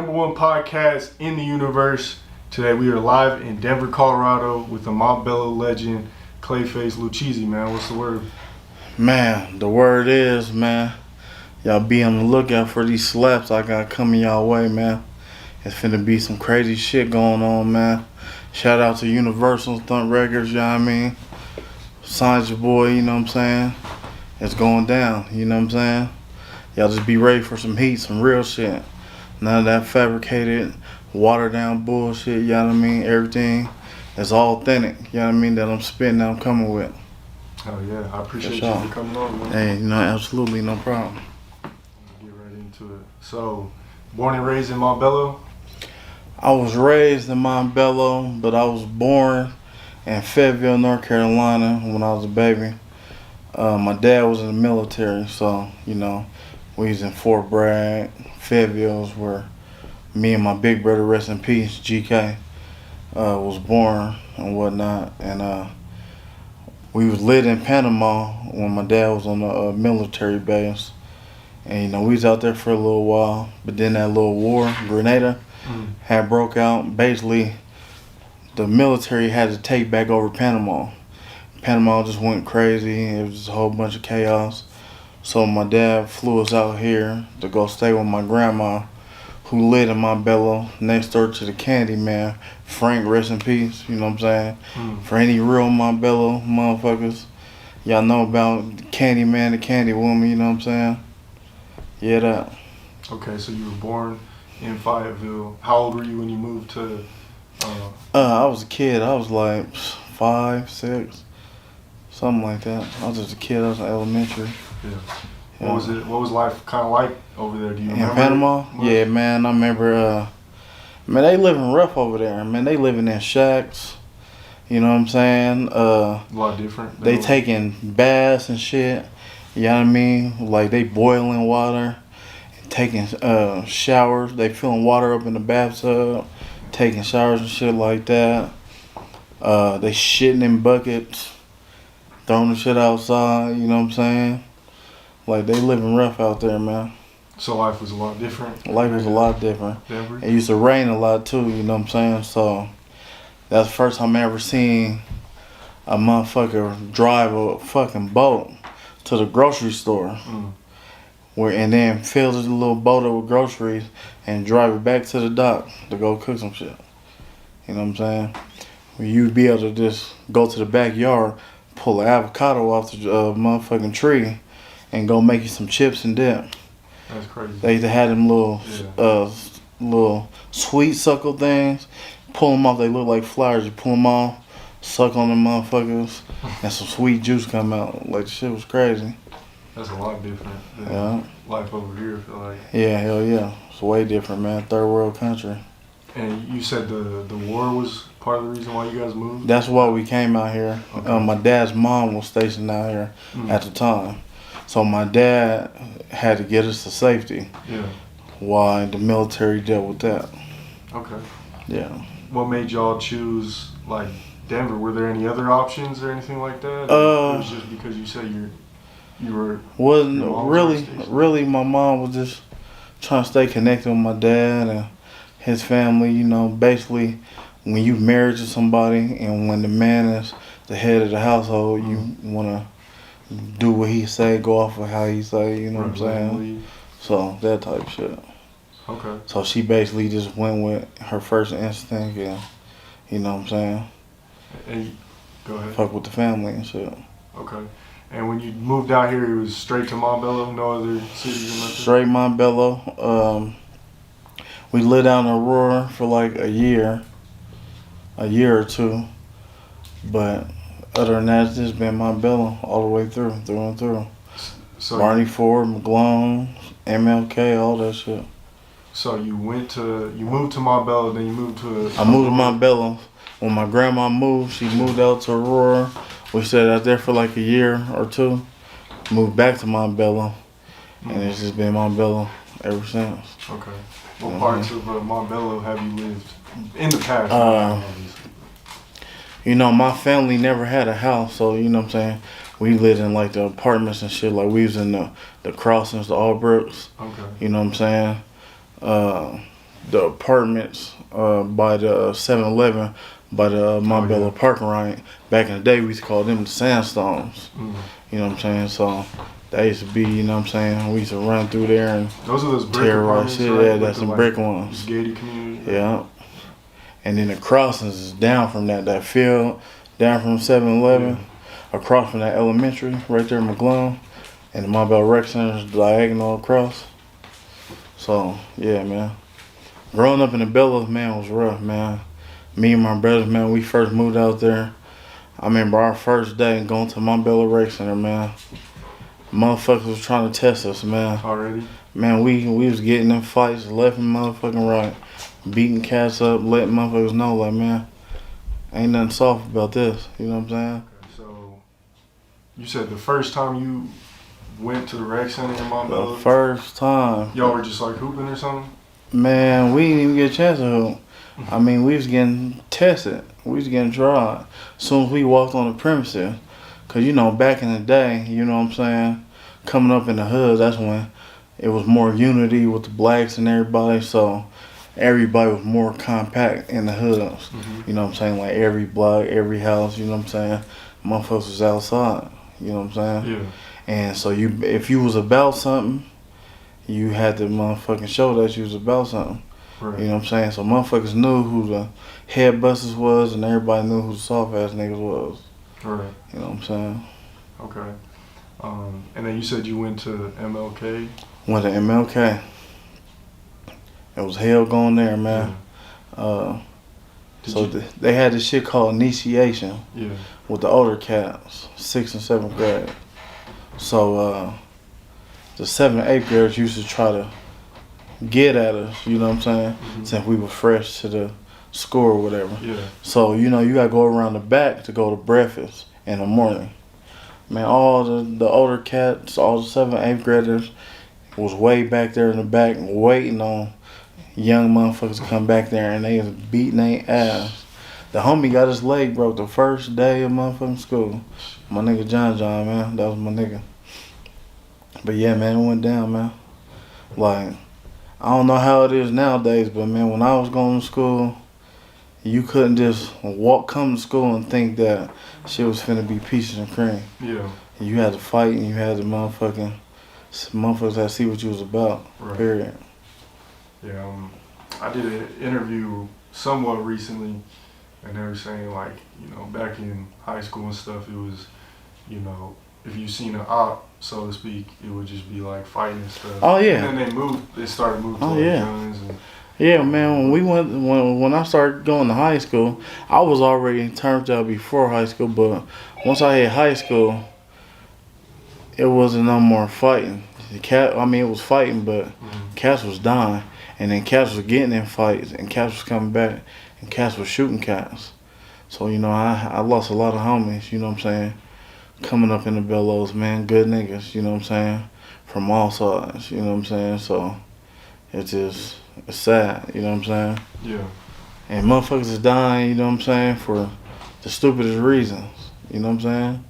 #1 podcast in the universe. Today we are live in Denver, Colorado with the Montbello legend, Clayface Lucchese, man. What's the word? Man, the word is, man, y'all be on the lookout for these slaps I got coming y'all way, man. It's finna be some crazy shit going on, man. Shout out to Universal Thump Records, you know what I mean? Signed your boy, you know what I'm saying? It's going down, you know what I'm saying? Y'all just be ready for some heat, some real shit. None of that fabricated, watered down bullshit, you know what I mean? Everything is all authentic, you know what I mean, that I'm spitting, that I'm coming with. Oh yeah, I appreciate you sure. for coming on, man. Hey, you know, absolutely, no problem. Get right into it. So, born and raised in Montbello? I was raised in Montbello, but I was born in Fayetteville, North Carolina when I was a baby. My dad was in the military, so, you know, we was in Fort Bragg. Fayetteville is where me and my big brother, rest in peace, GK, was born and whatnot. And we was lit in Panama when my dad was on the military base. And, you know, we was out there for a little while, but then that little war, Grenada, had broke out. Basically, the military had to take back over Panama. Panama just went crazy. It was just a whole bunch of chaos. So my dad flew us out here to go stay with my grandma, who lived in Montbello, next door to the Candy Man. Frank, rest in peace, you know what I'm saying? For any real Montbello motherfuckers, y'all know about the Candy Man, the Candy Woman, you know what I'm saying? Yeah, that. Okay, so you were born in Fayetteville. How old were you when you moved to? I was a kid. I was like 5, 6, something like that. I was just a kid. I was in elementary. Yeah. What was life kind of like over there? Do you remember? In Panama? Yeah, man. I remember. Man, they living rough over there. Man, they living in shacks. You know what I'm saying? A lot different. They taking baths and shit. You know what I mean? Like they boiling water, taking showers. They filling water up in the bathtub, taking showers and shit like that. They shitting in buckets, throwing the shit outside. You know what I'm saying? Like they living rough out there, man. So life was a lot different? Life was a lot different. Denver? It used to rain a lot too, you know what I'm saying? So that's the first time I ever seen a motherfucker drive a fucking boat to the grocery store. And then fill the little boat up with groceries and drive it back to the dock to go cook some shit. You know what I'm saying? Where you'd be able to just go to the backyard, pull an avocado off the motherfucking tree, and go make you some chips and dip. That's crazy. They used to have them little sweet suckle things. Pull them off, they look like flowers. You pull them off, suck on them motherfuckers, and some sweet juice come out. Like, the shit was crazy. That's a lot different than life over here, I feel like. Yeah, hell yeah. It's way different, man. Third world country. And you said the war was part of the reason why you guys moved? That's why we came out here. Okay. My dad's mom was stationed out here at the time. So my dad had to get us to safety. Yeah. While the military dealt with that. Okay. Yeah. What made y'all choose, like, Denver? Were there any other options or anything like that? It was just because you said you were... Wasn't really, my mom was just trying to stay connected with my dad and his family. You know, basically, when you married to somebody and when the man is the head of the household, you want to do what he say, go off of how he say, you know what I'm saying? So, that type of shit. Okay. So she basically just went with her first instinct and, you know what I'm saying? And go ahead. Fuck with the family and shit. Okay. And when you moved out here, it was straight to Montbello, no other cities or nothing? Straight Montbello. We lived down in Aurora for like a year or two. But other than that, it's just been Montbello all the way through and through. So Barney Ford, McGlone, MLK, all that shit. So you moved to Montbello, then you moved to... I moved to Montbello. When my grandma moved, she moved out to Aurora. We stayed out there for like a year or two. Moved back to Montbello. And it's just been Montbello ever since. Okay. What parts of Montbello have you lived in the past? You know, my family never had a house, so you know what I'm saying? We lived in like the apartments and shit. Like we was in the Crossings, the Allbrooks. Okay. You know what I'm saying? the apartments by the 7-Eleven by the Montbello yeah. parking lot. Back in the day, we used to call them the sandstones. Mm. You know what I'm saying? So that used to be, you know what I'm saying? We used to run through there and Those are those brick terrorize apartments, shit. right? Yeah, With that's the, the like, brick ones. gated community. Yeah. And then the crossings is down from that field, down from 7-Eleven, across from that elementary, right there in McGlone. And the Montbello Rec Center is diagonal across. So, yeah, man. Growing up in the Bellows, man, was rough, man. Me and my brothers, man, we first moved out there. I remember our first day going to Montbello Rec Center, man. Motherfuckers was trying to test us, man. Already? Man, we was getting in fights left and motherfucking right. Beating cats up, letting motherfuckers know, like, man, ain't nothing soft about this. You know what I'm saying? Okay, so you said the first time you went to the rec center in The Montbello, first time, y'all were just like hooping or something? man, we didn't even get a chance to hoop. I mean, we was getting tested. We was getting tried. As soon as we walked on the premises. Because, you know, back in the day, you know what I'm saying, coming up in the hood, that's when it was more unity with the blacks and everybody. So everybody was more compact in the hoods. Mm-hmm. You know what I'm saying? Like every block, every house, you know what I'm saying? Motherfuckers was outside. You know what I'm saying? Yeah. And so if you was about something, you had to motherfucking show that you was about something. Right. You know what I'm saying? So motherfuckers knew who the head busters was and everybody knew who the soft ass niggas was. Right. You know what I'm saying? Okay. And then you said you went to MLK. Went to MLK. It was hell going there, man. So they had this shit called initiation Yeah. with the older cats, 6th and 7th grade. So the 7th and 8th graders used to try to get at us, you know what I'm saying? Mm-hmm. Since we were fresh to the school or whatever. Yeah. So, you know, you gotta go around the back to go to breakfast in the morning. Man, all the older cats, all the 7th, 8th graders was way back there in the back waiting on young motherfuckers to come back there, and they was beating their ass. The homie got his leg broke the first day of motherfucking school. My nigga John, man, that was my nigga. But yeah, man, it went down, man. Like, I don't know how it is nowadays, but man, when I was going to school, you couldn't just come to school and think that shit was finna be peaches and cream. Yeah. You had to fight and you had to motherfuckers had to see what you was about. Right. Period. Yeah. I did an interview somewhat recently, and they were saying, like, you know, back in high school and stuff, it was, you know, if you seen an op, so to speak, it would just be like fighting and stuff. Oh yeah. And then they started moving to guns and. Yeah, man. When I started going to high school, I was already turned out before high school. But once I hit high school, it wasn't no more fighting. It was fighting, but cats was dying, and then cats was getting in fights, and cats was coming back, and cats was shooting cats. So you know, I lost a lot of homies. You know what I'm saying? Coming up in the Bellows, man, good niggas. You know what I'm saying? From all sides. You know what I'm saying? So it's sad, you know what I'm saying? Yeah. And motherfuckers is dying, you know what I'm saying, for the stupidest reasons, you know what I'm saying?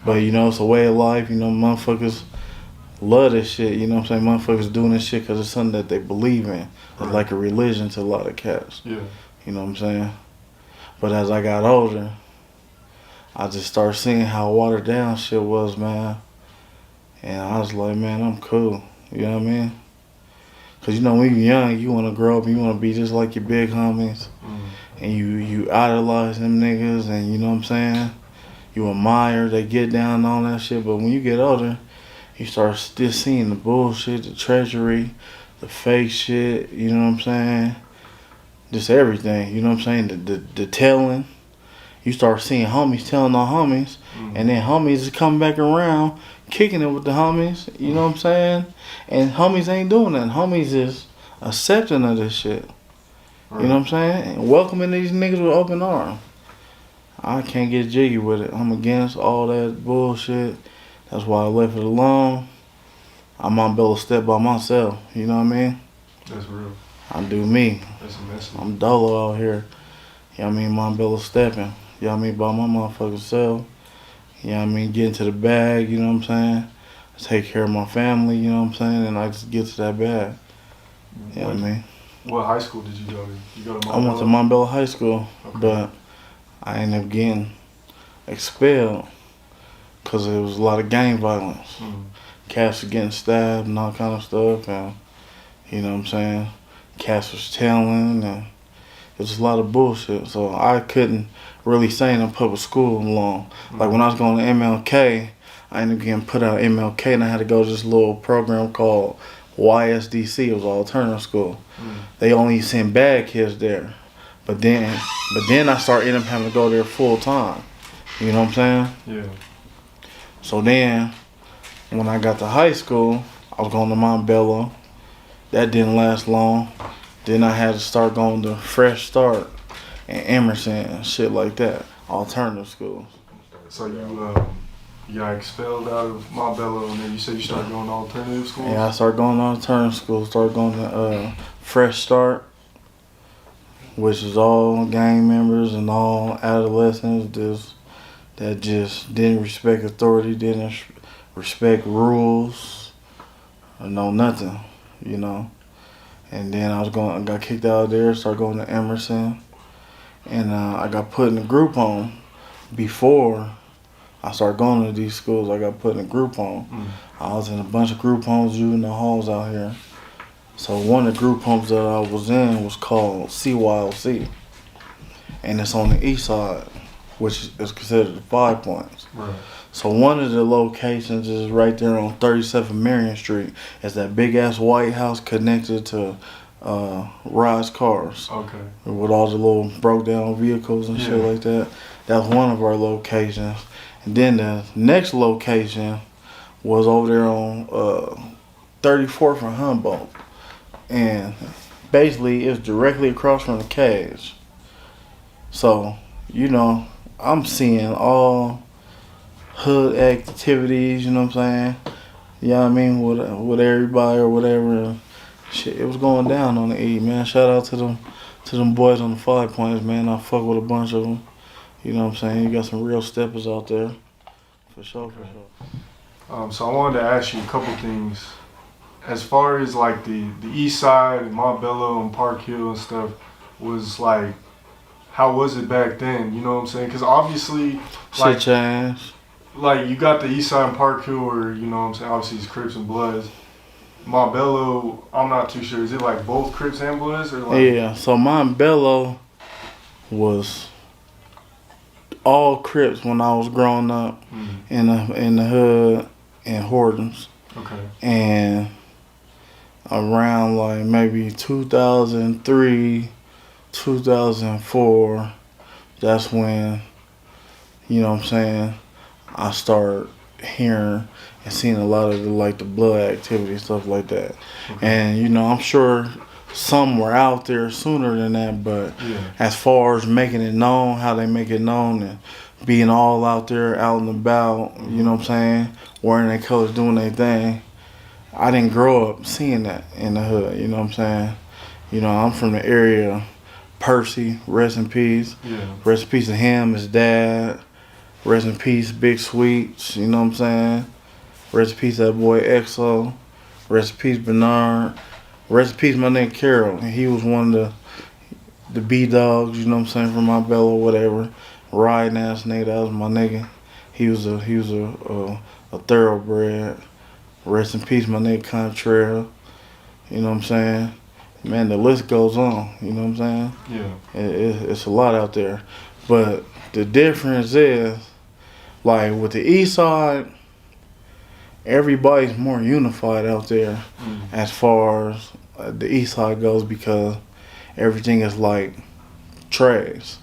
But, you know, it's a way of life, you know, motherfuckers love this shit, you know what I'm saying? Motherfuckers doing this shit because it's something that they believe in. It's like a religion to a lot of cats, Yeah. you know what I'm saying? But as I got older, I just started seeing how watered down shit was, man. And I was like, man, I'm cool, you know what I mean? Cause you know when you're young, you wanna grow up, you wanna be just like your big homies, and you idolize them niggas, and you know what I'm saying. You admire, they get down and all that shit. But when you get older, you start still seeing the bullshit, the treachery, the fake shit. You know what I'm saying? Just everything. You know what I'm saying? The telling. You start seeing homies telling on homies, and then homies is coming back around, kicking it with the homies, you know what I'm saying? And homies ain't doing nothing. Homies is accepting of this shit. Right. You know what I'm saying? And welcoming these niggas with open arms. I can't get jiggy with it. I'm against all that bullshit. That's why I left it alone. I'm on Montbello step by myself, you know what I mean? That's real. I do me. That's a message. I'm dolo out here. You know what I mean? Montbello stepping. You know what I mean? By my motherfucking self. You know what I mean? Get into the bag, you know what I'm saying? Take care of my family, you know what I'm saying? And I just get to that bag. You know what I mean? What high school did you go to? You go to I went to Montbello? Montbello High School, Okay. but I ended up getting expelled because there was a lot of gang violence. Mm. Cats were getting stabbed and all kind of stuff, and you know what I'm saying? Cats was telling, and it was a lot of bullshit. So I couldn't really stay in a public school long. Like when I was going to MLK, I ended up getting put out of MLK, and I had to go to this little program called YSDC. It was an alternative school. Mm. They only send bad kids there, but then I started ending up having to go there full time. You know what I'm saying? Yeah. So then, when I got to high school, I was going to Montbello. That didn't last long. Then I had to start going to Fresh Start and Emerson and shit like that. Alternative schools. So you got expelled out of Montbello, and then you said you started going to alternative schools? Yeah, I started going to alternative schools. Started going to Fresh Start, which is all gang members and all adolescents that just didn't respect authority, didn't respect rules, or know nothing, you know. And then I got kicked out of there, started going to Emerson, and I got put in a group home. Before I started going to these schools, I got put in a group home. Mm. I was in a bunch of group homes, juvenile halls out here. So one of the group homes that I was in was called CYLC, and it's on the east side, which is considered the 5 Points. Right. So one of the locations is right there on 37 Marion Street. It's that big ass white house connected to Rise Cars Okay. with all the little broke down vehicles and shit Yeah. like that. That's one of our locations. And then the next location was over there on 34th and Humboldt. And basically it's directly across from the cage. So, you know, I'm seeing all hood activities, you know what I'm saying? You know what I mean? With everybody or whatever. Shit, it was going down on the E, man. Shout out to them boys on the 5 Points, man. I fuck with a bunch of them. You know what I'm saying? You got some real steppers out there. For sure, for sure. So I wanted to ask you a couple things. As far as like the east side and Montbello and Park Hill and stuff, was like, how was it back then? You know what I'm saying? Because obviously, Shit changed. like you got the east side and Park Hill, or you know what I'm saying, obviously it's Crips and Bloods. Montbello, I'm not too sure. Is it like both Crips and Bloods, or like? Yeah, so Montbello was all Crips when I was growing up in the hood in Hortons. Okay. And around like maybe 2003, 2004, that's when, you know what I'm saying, I started hearing and seeing a lot of the blood activity, stuff like that. Okay. And, you know, I'm sure some were out there sooner than that, but Yeah. as far as making it known, how they make it known, and being all out there, out and about, you know what I'm saying, wearing their colors, doing their thing, I didn't grow up seeing that in the hood, you know what I'm saying? You know, I'm from the area, Percy, rest in peace. Yeah. Rest in peace to him, his dad. Rest in peace, Big Sweets, you know what I'm saying? Rest in peace, that boy EXO. Rest in peace, Bernard. Rest in peace, my nigga Carol. He was one of the B-Dogs, you know what I'm saying, from Montbello or whatever. Riding ass nigga, that was my nigga. He was a thoroughbred. Rest in peace, my nigga Contrail. You know what I'm saying? Man, the list goes on, you know what I'm saying? Yeah. It's a lot out there. But the difference is, like with the east side, everybody's more unified out there as far as the east side goes, because everything is like trash.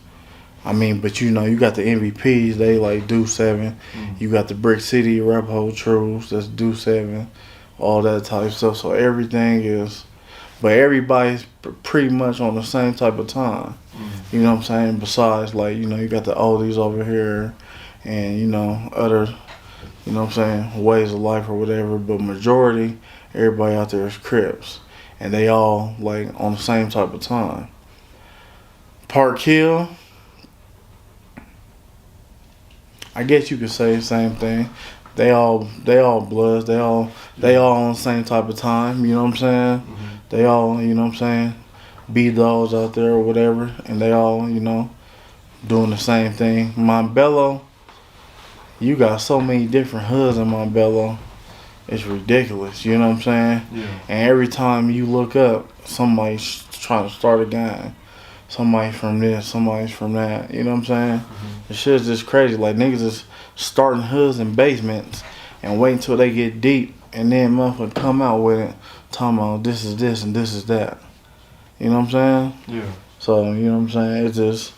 I mean, but you know, you got the MVPs, they like do 7. You got the Brick City Rap-Ho Troops, that's do 7, all that type of stuff. So everything is, but everybody's pretty much on the same type of time. You know what I'm saying? Besides, like, you know, you got the oldies over here and, you know, other, you know what I'm saying, ways of life or whatever. But majority, everybody out there is Crips. And they all, like, on the same type of time. Park Hill, I guess you could say the same thing. They all Bloods. They all on the same type of time. You know what I'm saying? They all, you know what I'm saying, B-Dogs out there or whatever, and they all, doing the same thing. Montbello, you got so many different hoods in Montbello. It's ridiculous, you know what I'm saying? Yeah. And every time you look up, somebody's trying to start a gang. Somebody from this, somebody's from that. You know what I'm saying? Mm-hmm. The shit's just crazy. Like, niggas is starting hoods in basements and wait until they get deep and then motherfucker come out with it talking about this is this and this is that. You know what I'm saying? Yeah. So, you know what I'm saying? It's just,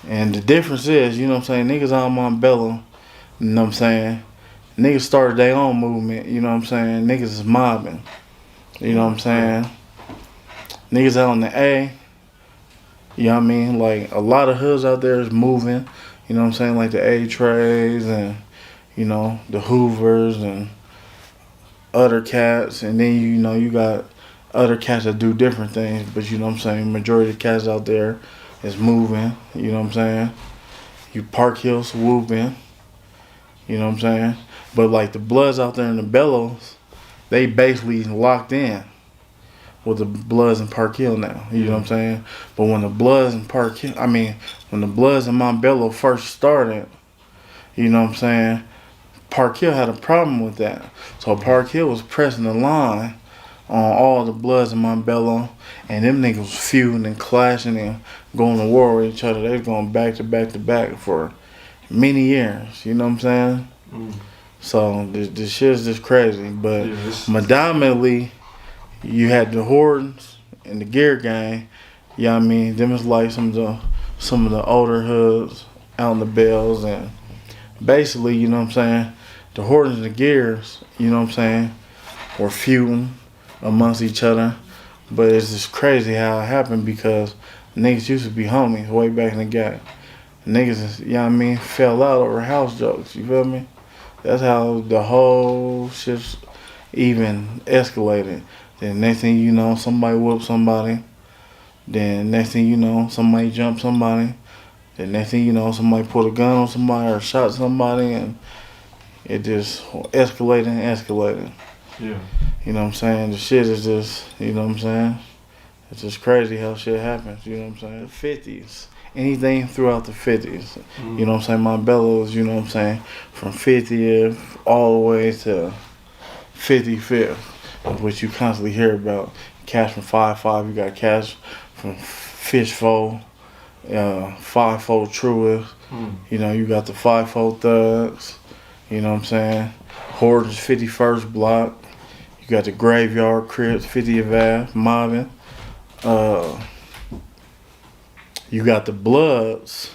and the difference is, you know what I'm saying? Niggas out in Montbello, you know what I'm saying? Niggas started their own movement, you know what I'm saying? Niggas is mobbing. You know what I'm saying? Niggas out in the A, you know what I mean? Like, a lot of hoods out there is moving, you know what I'm saying? Like the A-Trays and, the Hoovers and other cats. And then, you got other cats that do different things. But, you know what I'm saying? Majority of the cats out there is moving, you know what I'm saying? You Park Hill swooping, you know what I'm saying? But, like, the Bloods out there in the Bellows, they basically locked in with the Bloods in Park Hill now. You know what I'm saying? But when the Bloods in when the Bloods in Montbello first started, you know what I'm saying, Park Hill had a problem with that. So Park Hill was pressing the line on all the Bloods in Montbello, and them niggas was feuding and clashing and going to war with each other. They was going back to back to back for many years. You know what I'm saying? Mm. So this shit's just crazy. But Yeah, predominantly, you had the Hordens and the Gear Gang. You know what I mean? Them is like some of the older hoods out in the Bells, and basically, you know what I'm saying, the Hordens and the Gears, you know what I'm saying, were feuding amongst each other. But it's just crazy how it happened because niggas used to be homies way back in the game. Niggas, you know what I mean, fell out over house jokes, you feel me? That's how the whole shit even escalated. Then next thing you know, somebody whooped somebody. Then next thing you know, somebody jumped somebody. Then next thing you know, somebody put a gun on somebody or shot somebody, and it just escalated and escalated. Yeah. You know what I'm saying? The shit is just, you know what I'm saying? It's just crazy how shit happens, you know what I'm saying? The 50s. Anything throughout the 50s. Mm. You know what I'm saying? Montbello is, you know what I'm saying, from 50th all the way to 55th, which you constantly hear about. Cash from 5-5, you got Cash from Fishfold, 5-4 Truist. Mm. You got the 5-4 Thugs, you know what I'm saying? Horton's 51st Block. You got the Graveyard Crips, 50th Ave, mobbing. You got the Bloods,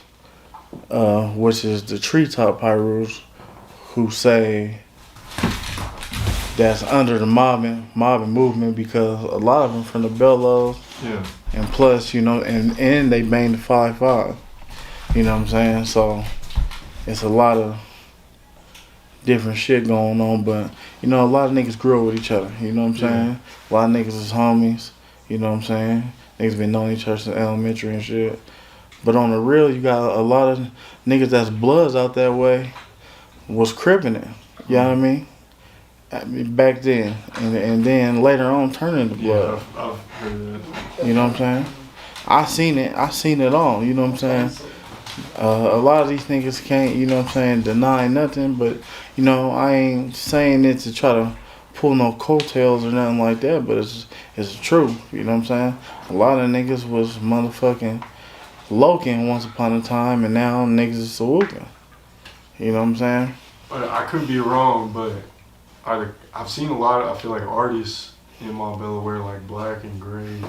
which is the Treetop Pyrus, who say that's under the mobbing movement because a lot of them from the Bellows. Yeah. And plus, and they bang the 5-5. You know what I'm saying? So it's a lot of different shit going on, but a lot of niggas grew up with each other. You know what I'm saying? A lot of niggas is homies. You know what I'm saying? Niggas been knowing each other since elementary and shit. But on the real, you got a lot of niggas that's Bloods out that way was cripping it. You know what I mean? Back then. And then later on turning to Blood. Yeah, I've heard that. You know what I'm saying? I seen it all. You know what I'm saying? A lot of these niggas can't, you know what I'm saying, deny nothing. But, I ain't saying it to try to pull no coattails or nothing like that. But it's the truth. You know what I'm saying? A lot of niggas was motherfucking loking once upon a time. And now niggas is swooking. You know what I'm saying? But I could be wrong, but I've seen a lot of, I feel like, artists in Montbello wear like black and gray.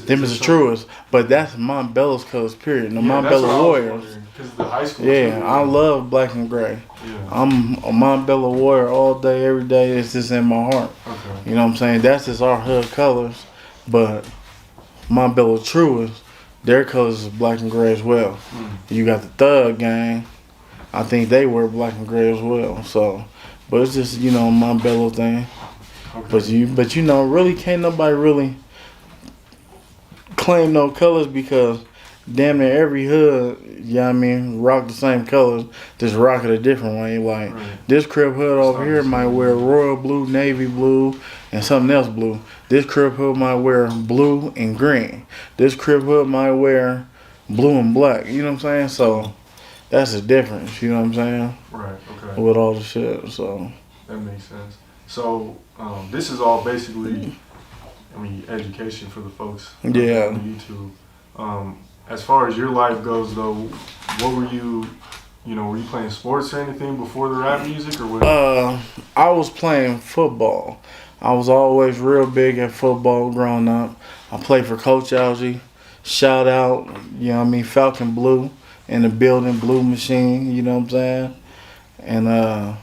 Them is the truest, but that's Montbello's colors, period. The Montbello Warriors. Because the high school. Yeah, I love black and gray. Yeah. I'm a Montbello Warrior all day, every day. It's just in my heart. Okay. You know what I'm saying? That's just our hood colors, but Montbello Truest, their colors is black and gray as well. Mm. You got the Thug Gang. I think they wear black and gray as well. So, but it's just Montbello thing. Okay. But really can't nobody really claim no colors because damn near every hood, you know what I mean, rock the same colors, just rock it a different way. Like, Right. this Crip hood It's over not here the might same. wear royal blue, navy blue, and something else blue. This Crip hood might wear blue and green. This Crip hood might wear blue and black. You know what I'm saying? So, that's the difference, you know what I'm saying? Right. Okay. With all the shit, so. That makes sense. So this is all basically, I mean, education for the folks Yeah. on YouTube. As far as your life goes, though, what were you, were you playing sports or anything before the rap music, or what? I was playing football. I was always real big at football growing up. I played for Coach Algie. Shout out, you know what I mean, Falcon Blue in the building, Blue Machine, you know what I'm saying? And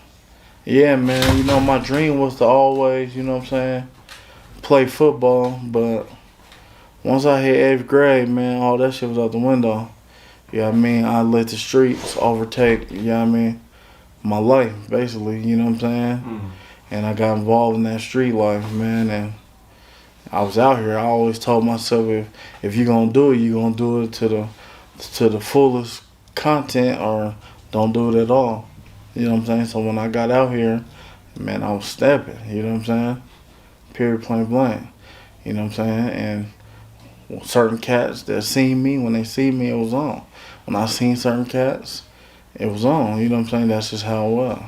yeah, man, you know, my dream was to always, you know what I'm saying, play football, but once I hit 8th grade, man, all that shit was out the window. You know what I mean? I let the streets overtake, you know what I mean, my life, basically, you know what I'm saying? Mm. And I got involved in that street life, man, and I was out here. I always told myself, if you're gonna do it, you're gonna do it to the fullest content, or don't do it at all. You know what I'm saying? So when I got out here, man, I was stepping, you know what I'm saying? Period, point blank. You know what I'm saying? And certain cats that seen me, when they see me, it was on. When I seen certain cats, it was on. You know what I'm saying? That's just how it was.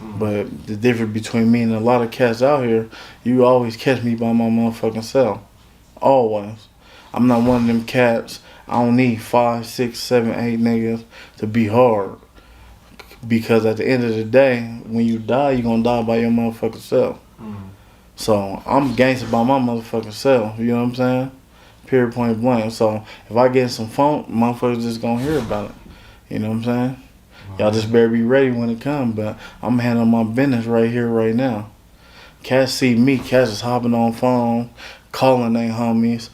Mm. But the difference between me and a lot of cats out here, you always catch me by my motherfucking self. Always. I'm not one of them cats. I don't need 5, 6, 7, 8 niggas to be hard. Because at the end of the day, when you die, you're gonna die by your motherfucking self. Mm. So I'm gangster by my motherfucking self. You know what I'm saying? Period, point blank. So if I get some funk, motherfuckers just gonna hear about it. You know what I'm saying? Y'all just better be ready when it comes. But I'm handling my business right here, right now. Cats see me. Cats is hopping on phone, calling their homies.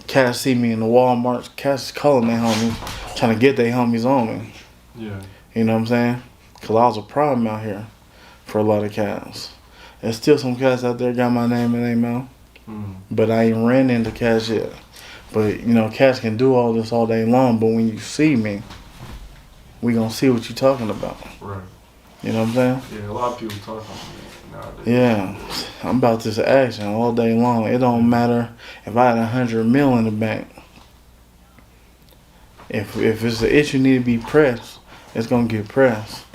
Cats see me in the Walmart. Cats is calling their homies, trying to get their homies on me. Yeah. You know what I'm saying? Because I was a problem out here for a lot of cats. There's still some cats out there got my name in their mouth. Mm. But I ain't ran into cats yet. But, you know, cats can do all this all day long. But when you see me, we going to see what you're talking about. Right. You know what I'm saying? Yeah, a lot of people talk on that nowadays. Yeah. I'm about this action all day long. It don't matter if I had 100 mil in the bank. If it's an issue need to be pressed, it's going to get pressed.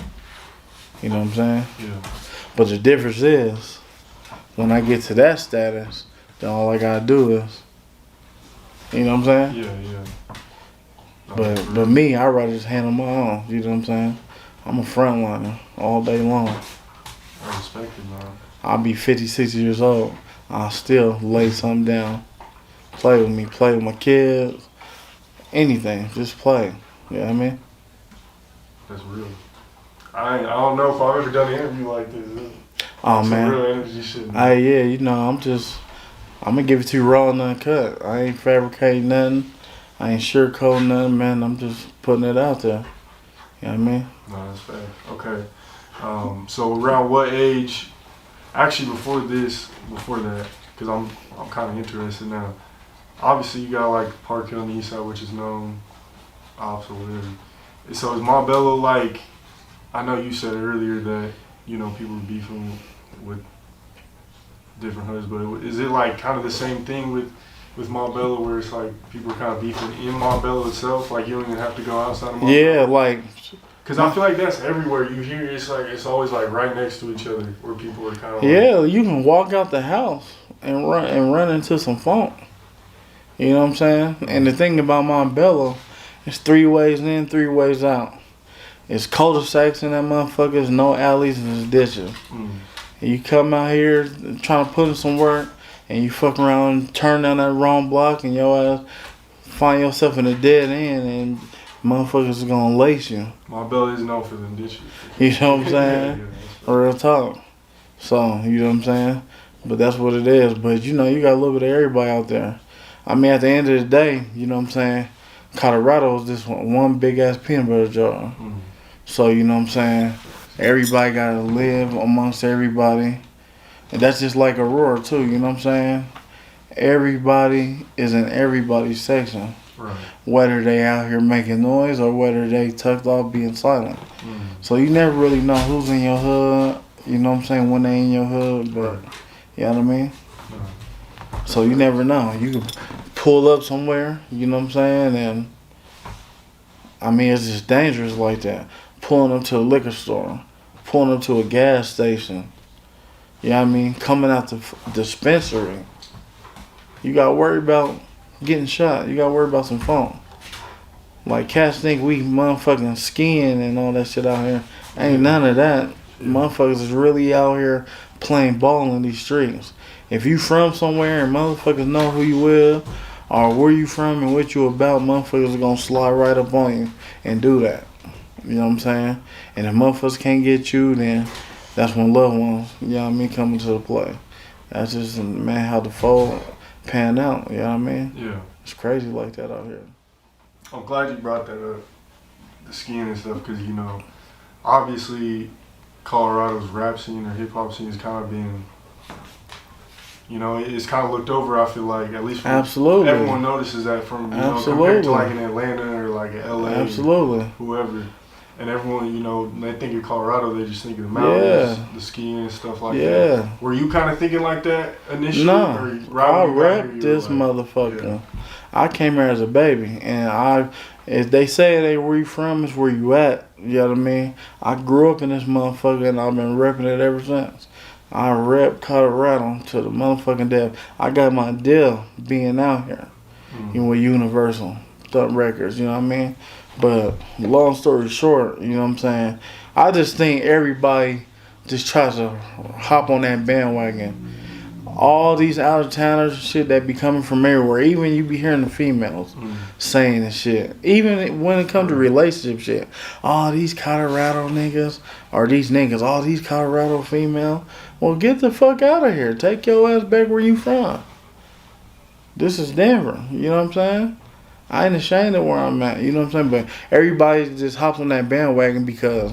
You know what I'm saying? Yeah. But the difference is, when I get to that status, then all I gotta do is, you know what I'm saying? Yeah, yeah. No, But me, I'd rather just handle my own. You know what I'm saying? I'm a frontliner all day long. I respect it, man. I'll be 50, 60 years old. I'll still lay something down. Play with me, play with my kids, anything. Just play. You know what I mean? That's real. I don't know if I've ever done an interview like this. Oh, Some man. real energy shit. Yeah, you know, I'm gonna give it to you raw and uncut. I ain't fabricating nothing. I ain't sugarcoating nothing, man. I'm just putting it out there. You know what I mean? No, that's fair. Okay. So around what age? Actually, before that, because I'm kind of interested now. Obviously, you got like Park Hill on the east side, which is known, ops or whatever. So is Montbello like? I know you said earlier that people are beefing with different hoods, but is it like kind of the same thing with Montbello, where it's like people are kind of beefing in Montbello itself? Like you don't even have to go outside of Montbello. Yeah, like. Because I feel like that's everywhere. You hear it's always like right next to each other, where people are kind of. Yeah, you can walk out the house and run into some funk. You know what I'm saying? And the thing about Montbello, it's 3 ways in, 3 ways out. It's cul-de-sacs in that motherfucker. There's no alleys and there's ditches. Mm. And you come out here trying to put in some work, and you fuck around, turn down that wrong block, and your ass find yourself in a dead end, and motherfuckers are gonna lace you. Montbello is known for them ditches. You know what I'm saying? Yeah, Real talk. So, you know what I'm saying? But that's what it is. But, you got a little bit of everybody out there. I mean, at the end of the day, you know what I'm saying? Colorado is just one big-ass peanut butter jar. Mm. So, you know what I'm saying? Everybody got to live amongst everybody. And that's just like Aurora, too. You know what I'm saying? Everybody is in everybody's section. Right. Whether they out here making noise or whether they tucked off being silent. So you never really know who's in your hood, you know what I'm saying, when they in your hood, but you know what I mean? So you never know. You can pull up somewhere, you know what I'm saying, and I mean it's just dangerous like that. Pulling up to a liquor store, pulling up to a gas station, you know what I mean, coming out the dispensary. You gotta worry about getting shot. You gotta worry about some phone. Like cats think we motherfucking skiing and all that shit out here. Ain't none of that. Motherfuckers is really out here playing ball in these streets. If you from somewhere and motherfuckers know who you with or where you from and what you about, motherfuckers are gonna slide right up on you and do that. You know what I'm saying? And if motherfuckers can't get you, then that's when loved ones, you know what I mean, come into the play. That's just, man, how the fold pan out, you know what I mean? Yeah. It's crazy like that out here. I'm glad you brought that up, the skiing and stuff, because, you know, obviously Colorado's rap scene or hip-hop scene is kind of being, you know, it's kind of looked over, I feel like, at least from, Absolutely. everyone notices that from, you know, compared to like in Atlanta or like in LA. Absolutely. Whoever. And everyone, you know, when they think of Colorado, they just think of the mountains, the skiing and stuff like that. Were you kind of thinking like that initially? No, I rep this like, motherfucker. I came here as a baby, and if they say where you from, is where you at. You know what I mean? I grew up in this motherfucker, and I've been repping it ever since. I rep Colorado to the motherfucking death. I got my deal being out here, you know, with Universal, Thump Records. You know what I mean? But long story short, you know what I'm saying? I just think everybody just tries to hop on that bandwagon. All these out of towners shit that be coming from everywhere. Even you be hearing the females saying this shit. Even when it comes to relationship shit. All these Colorado niggas or these niggas, all these Colorado female. Well, get the fuck out of here. Take your ass back where you from. This is Denver. You know what I'm saying? I ain't ashamed of where I'm at, you know what I'm saying? But everybody just hops on that bandwagon because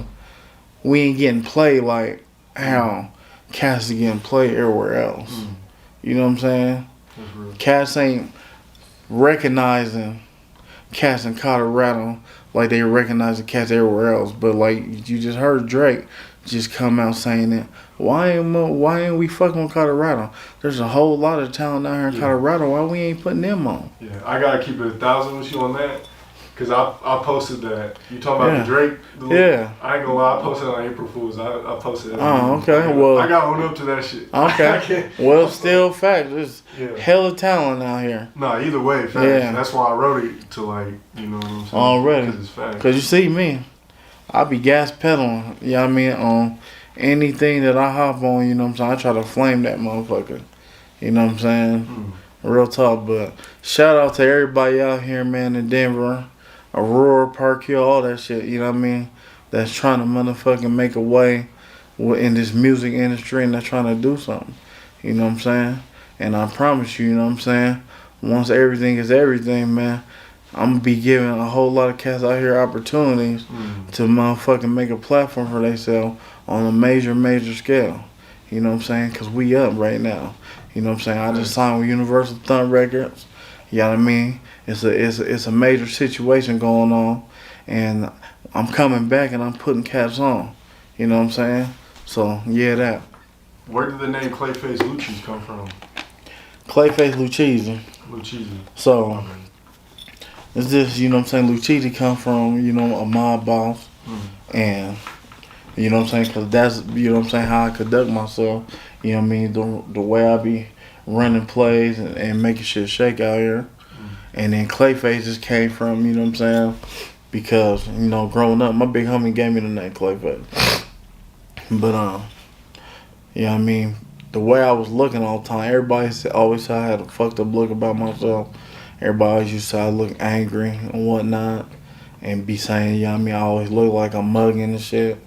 we ain't getting played like how cats are getting played everywhere else. You know what I'm saying? Cats ain't recognizing cats in Colorado like they recognize the cats everywhere else. But like you just heard Drake just come out saying that. Why ain't we fucking with Colorado? There's a whole lot of talent out here in Colorado. Why we ain't putting them on? Yeah, I gotta keep it 1,000 with you on that, cause I posted that. You talking about the Drake? I ain't gonna lie, I posted it on April Fools. I posted that. Oh, okay. Well, I got on up to that shit. Okay. Well, still fact. There's hella talent out here. Nah, either way, fact. Yeah. That's why I wrote it to like, you know what I'm saying? Already. Cause it's fact. Cause you see me, I be gas pedaling. You know what I mean? On anything that I hop on, you know what I'm saying? I try to flame that motherfucker. You know what I'm saying? Real talk. But shout out to everybody out here, man, in Denver, Aurora, Park Hill, all that shit. You know what I mean? That's trying to motherfucking make a way in this music industry and they're trying to do something. You know what I'm saying? And I promise you, you know what I'm saying? Once everything is everything, man, I'm gonna be giving a whole lot of cats out here opportunities to motherfucking make a platform for themselves on a major scale. You know what I'm saying? Because we up right now. You know what I'm saying? I just signed with Universal Thump Records. You know what I mean? It's a major situation going on. And I'm coming back and I'm putting cats on. You know what I'm saying? So, yeah, that. Where did the name Clayface Lucchese come from? Clayface Lucchese. Lucchese. So, it's just, you know what I'm saying? Lucchese come from, you know, a mob boss. And, you know what I'm saying? Because that's, you know what I'm saying, how I conduct myself. You know what I mean? The way I be running plays and making shit shake out here. And then Clayface just came from, you know what I'm saying? Because, you know, growing up, my big homie gave me the name Clayface. But, you know what I mean? The way I was looking all the time, everybody always said I had a fucked up look about myself. Everybody always used to say I look angry and whatnot. And be saying, you know what I mean? I always look like I'm mugging and shit.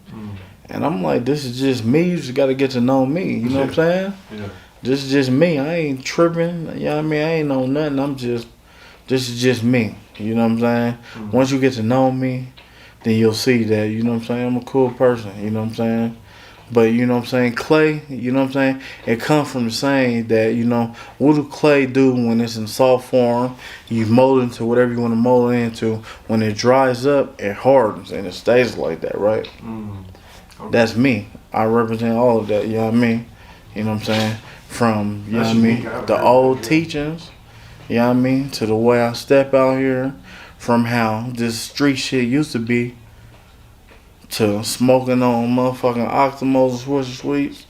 And I'm like, this is just me. You just got to get to know me. You know what I'm saying? Yeah. This is just me. I ain't tripping. You know what I mean? I ain't know nothing. This is just me. You know what I'm saying? Once you get to know me, then you'll see that, you know what I'm saying? I'm a cool person. You know what I'm saying? But you know what I'm saying, clay, you know what I'm saying, it comes from the saying that, you know, what do clay do when it's in soft form? You mold it into whatever you want to mold it into. When it dries up, it hardens and it stays like that, right? Okay. That's me. I represent all of that, you know what I mean? You know what I'm saying? From, you That's know what I mean, unique. I haven't the heard old that, yeah. teachings, you know what I mean, to the way I step out here, from how this street shit used to be, to smoking on motherfucking Octomos and Swisher Sweets.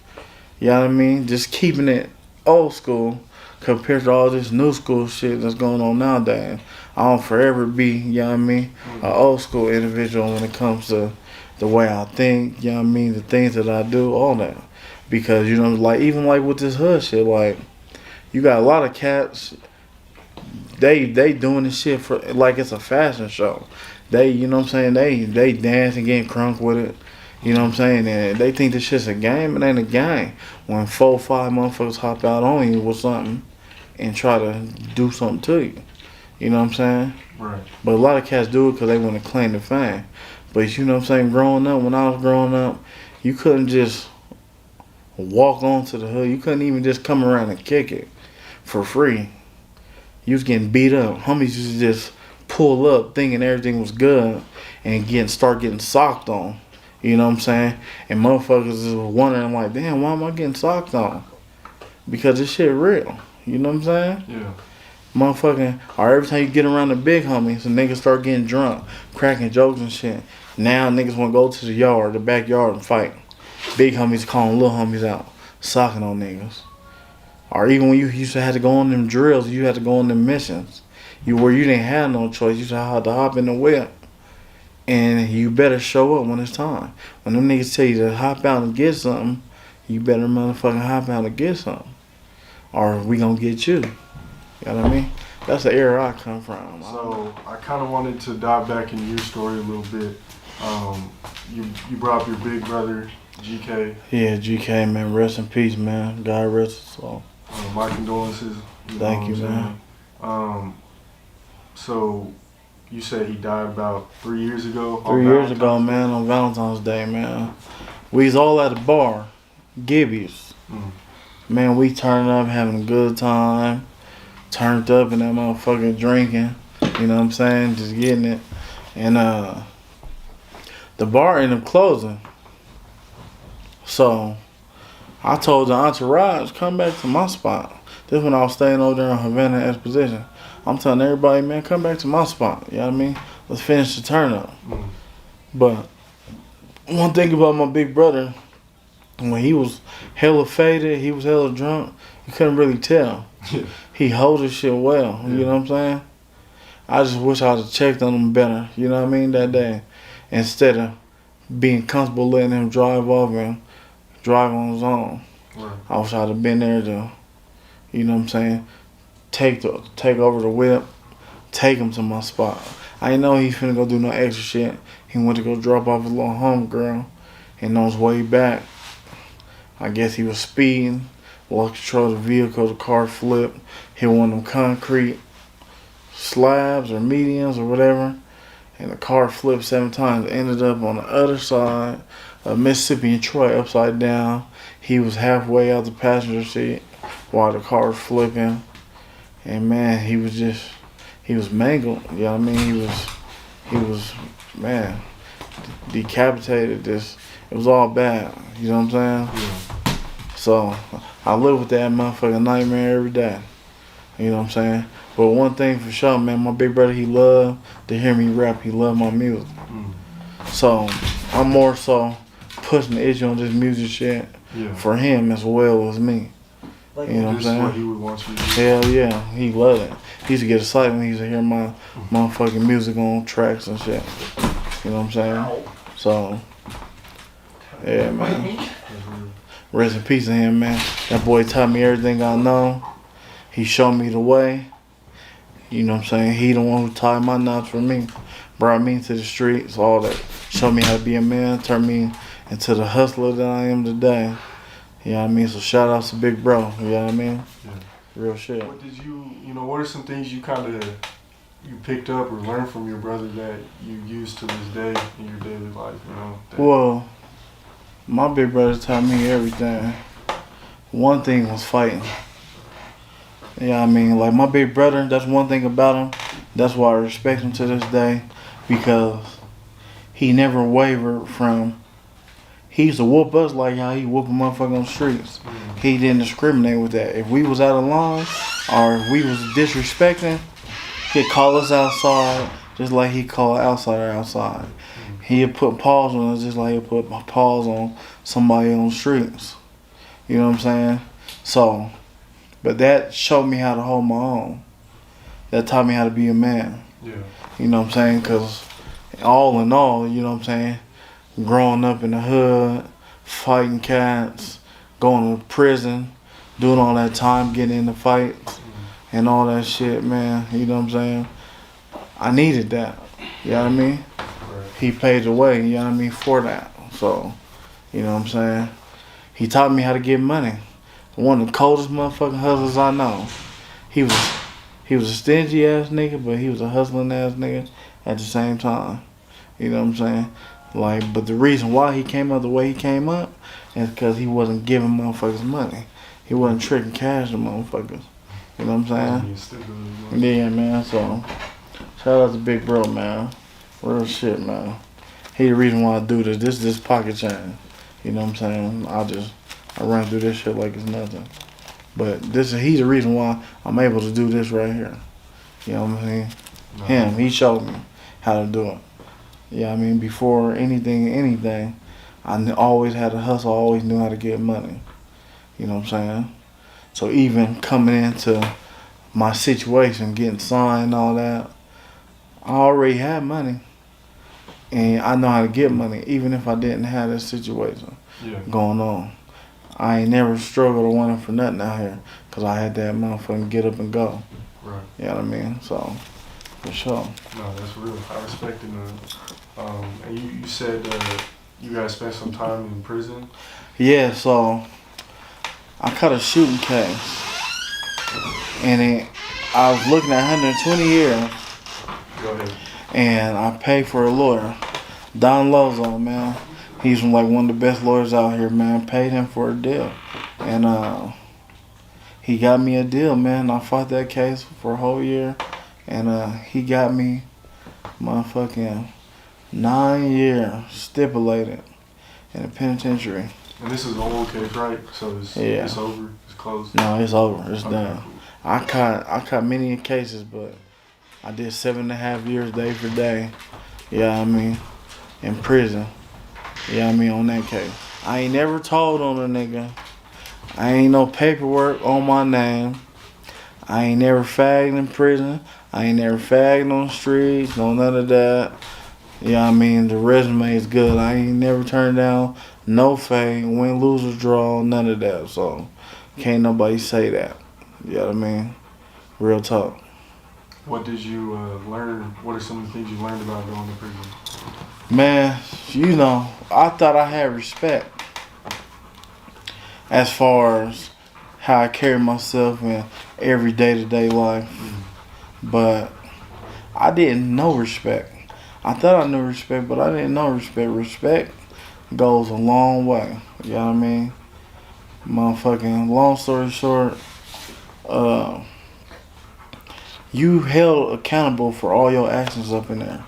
You know what I mean? Just keeping it old school compared to all this new school shit that's going on nowadays. I'll forever be, you know what I mean, an old school individual when it comes to the way I think, you know what I mean, the things that I do, all that. Because, you know, like, even like with this hood shit, like, you got a lot of cats, they doing this shit for, like it's a fashion show. They, you know what I'm saying, they dance and getting crunk with it. You know what I'm saying? And they think this shit's a game. It ain't a game. When 4 or 5 motherfuckers hop out on you with something and try to do something to you. You know what I'm saying? Right. But a lot of cats do it because they want to claim the fame. But you know what I'm saying? Growing up, when I was growing up, you couldn't just walk onto the hood. You couldn't even just come around and kick it for free. You was getting beat up. Homies used to just pull up thinking everything was good and start getting socked on. You know what I'm saying? And motherfuckers is wondering like, damn, why am I getting socked on? Because this shit real. You know what I'm saying? Yeah. Motherfucking, or every time you get around the big homies, and niggas start getting drunk, cracking jokes and shit. Now niggas want to go to the yard, the backyard, and fight. Big homies calling little homies out, socking on niggas. Or even when you used to have to go on them drills, you had to go on them missions. Where you didn't have no choice. You used to have to hop in the whip. And you better show up when it's time. When them niggas tell you to hop out and get something, you better motherfucking hop out and get something. Or we gonna get you. You know what I mean? That's the era I come from. So I kind of wanted to dive back into your story a little bit. You brought up your big brother, GK. Yeah, GK, man. Rest in peace, man. God rest his soul. My condolences. Thank you, man. So you said he died about 3 years ago? 3 years ago, man, on Valentine's Day, man. We was all at a bar, Gibby's. Man, we turned up, having a good time. Turned up in that motherfucking drinking. You know what I'm saying? Just getting it. And the bar ended up closing. So I told the entourage, come back to my spot. This when I was staying over there in Havana Exposition. I'm telling everybody, man, come back to my spot. You know what I mean? Let's finish the turn up. But one thing about my big brother, when he was hella faded, he was hella drunk, you couldn't really tell. He hold his shit well. You know what I'm saying? I just wish I'd have checked on him better, you know what I mean, that day. Instead of being comfortable letting him drive off and drive on his own. Right. I wish I'd have been there to, you know what I'm saying, take over the whip, take him to my spot. I didn't know he finna go do no extra shit. He went to go drop off his little homegirl, and on his way back, I guess he was speeding, lost control of the vehicle, the car flipped, hit one of them concrete slabs or medians or whatever, and the car flipped 7 times. It ended up on the other side of Mississippi and Troy, upside down. He was halfway out the passenger seat while the car was flipping. And man, he was mangled. You know what I mean? He was, man, decapitated. It was all bad. You know what I'm saying? Yeah. So I live with that motherfucking nightmare every day. You know what I'm saying? But one thing for sure, man, my big brother, he loved to hear me rap. He loved my music. So I'm more so pushing the issue on this music shit for him as well as me. Like, you know what I'm saying? What he would want you to do. Hell yeah, he loved it. He used to get excited when he used to hear my motherfucking music on tracks and shit. You know what I'm saying? So, yeah, man. Rest in peace to him, man. That boy taught me everything I know. He showed me the way. You know what I'm saying? He the one who tied my knots for me. Brought me into the streets, all that. Showed me how to be a man, turned me into the hustler that I am today. You know what I mean? So shout out to Big Bro. You know what I mean? Yeah. Real shit. What did what are some things you you picked up or learned from your brother that you use to this day in your daily life, Well, My big brother taught me everything. One thing was fighting. Yeah, I mean, like my big brother, that's one thing about him. That's why I respect him to this day, because he never wavered from. He used to whoop us like how he whoop a motherfucker on the streets. He didn't discriminate with that. If we was out of line or if we was disrespecting, he'd call us outside just like he called outsider outside. He'd put paws on us just like he'd put paws on somebody on the streets. You know what I'm saying? So, but that showed me how to hold my own. That taught me how to be a man. Yeah. You know what I'm saying? Because all in all, you know what I'm saying? Growing up in the hood, fighting cats, going to prison, doing all that time, getting into fights and all that shit, man. You know what I'm saying? I needed that. You know what I mean? Right. He paved the way, you know what I mean, for that. So, you know what I'm saying? He taught me how to get money. One of the coldest motherfucking hustlers I know. He was a stingy ass nigga, but he was a hustling ass nigga at the same time. You know what I'm saying? Like, but the reason why he came up the way he came up is because he wasn't giving motherfuckers money. He wasn't tricking cash to motherfuckers. You know what I'm saying? Yeah, man. So, shout out to Big Bro, man. Real shit, man. He the reason why I do this. This is this pocket change. You know what I'm saying? I run through this shit like it's nothing. But he's the reason why I'm able to do this right here. You know what I mean? No. He showed me how to do it. Yeah, I mean, before anything, I always had to hustle. I always knew how to get money. You know what I'm saying? So even coming into my situation, getting signed and all that, I already had money. And I know how to get money, even if I didn't have this situation going on. I ain't never struggled or wanted for nothing out here, because I had that motherfucking get up and go. Right. You know what I mean? So, for sure. No, that's real. I respect it, man. And you said you guys spent some time in prison? Yeah, so I caught a shooting case. And I was looking at 120 years. Go ahead. And I paid for a lawyer. Don Lozo, man. He's like one of the best lawyers out here, man. Paid him for a deal. And he got me a deal, man. I fought that case for a whole year. And he got me motherfucking 9 years stipulated in a penitentiary. And this is an old case, right? So it's over? It's closed? No, it's over. It's done. I caught many cases, but I did 7.5 years day for day. Yeah, I mean, in prison. Yeah, I mean, on that case. I ain't never told on a nigga. I ain't no paperwork on my name. I ain't never fagged in prison. I ain't never fagged on the streets. No, none of that. Yeah, I mean, the resume is good. I ain't never turned down no fade, win, lose, or draw, none of that. So, can't nobody say that. You know what I mean? Real talk. What did you learn? What are some of the things you learned about going to prison? Man, you know, I thought I had respect as far as how I carry myself in every day-to-day life. But I didn't know respect. I thought I knew respect, but I didn't know respect. Respect goes a long way. You know what I mean? Motherfucking, long story short, you held accountable for all your actions up in there.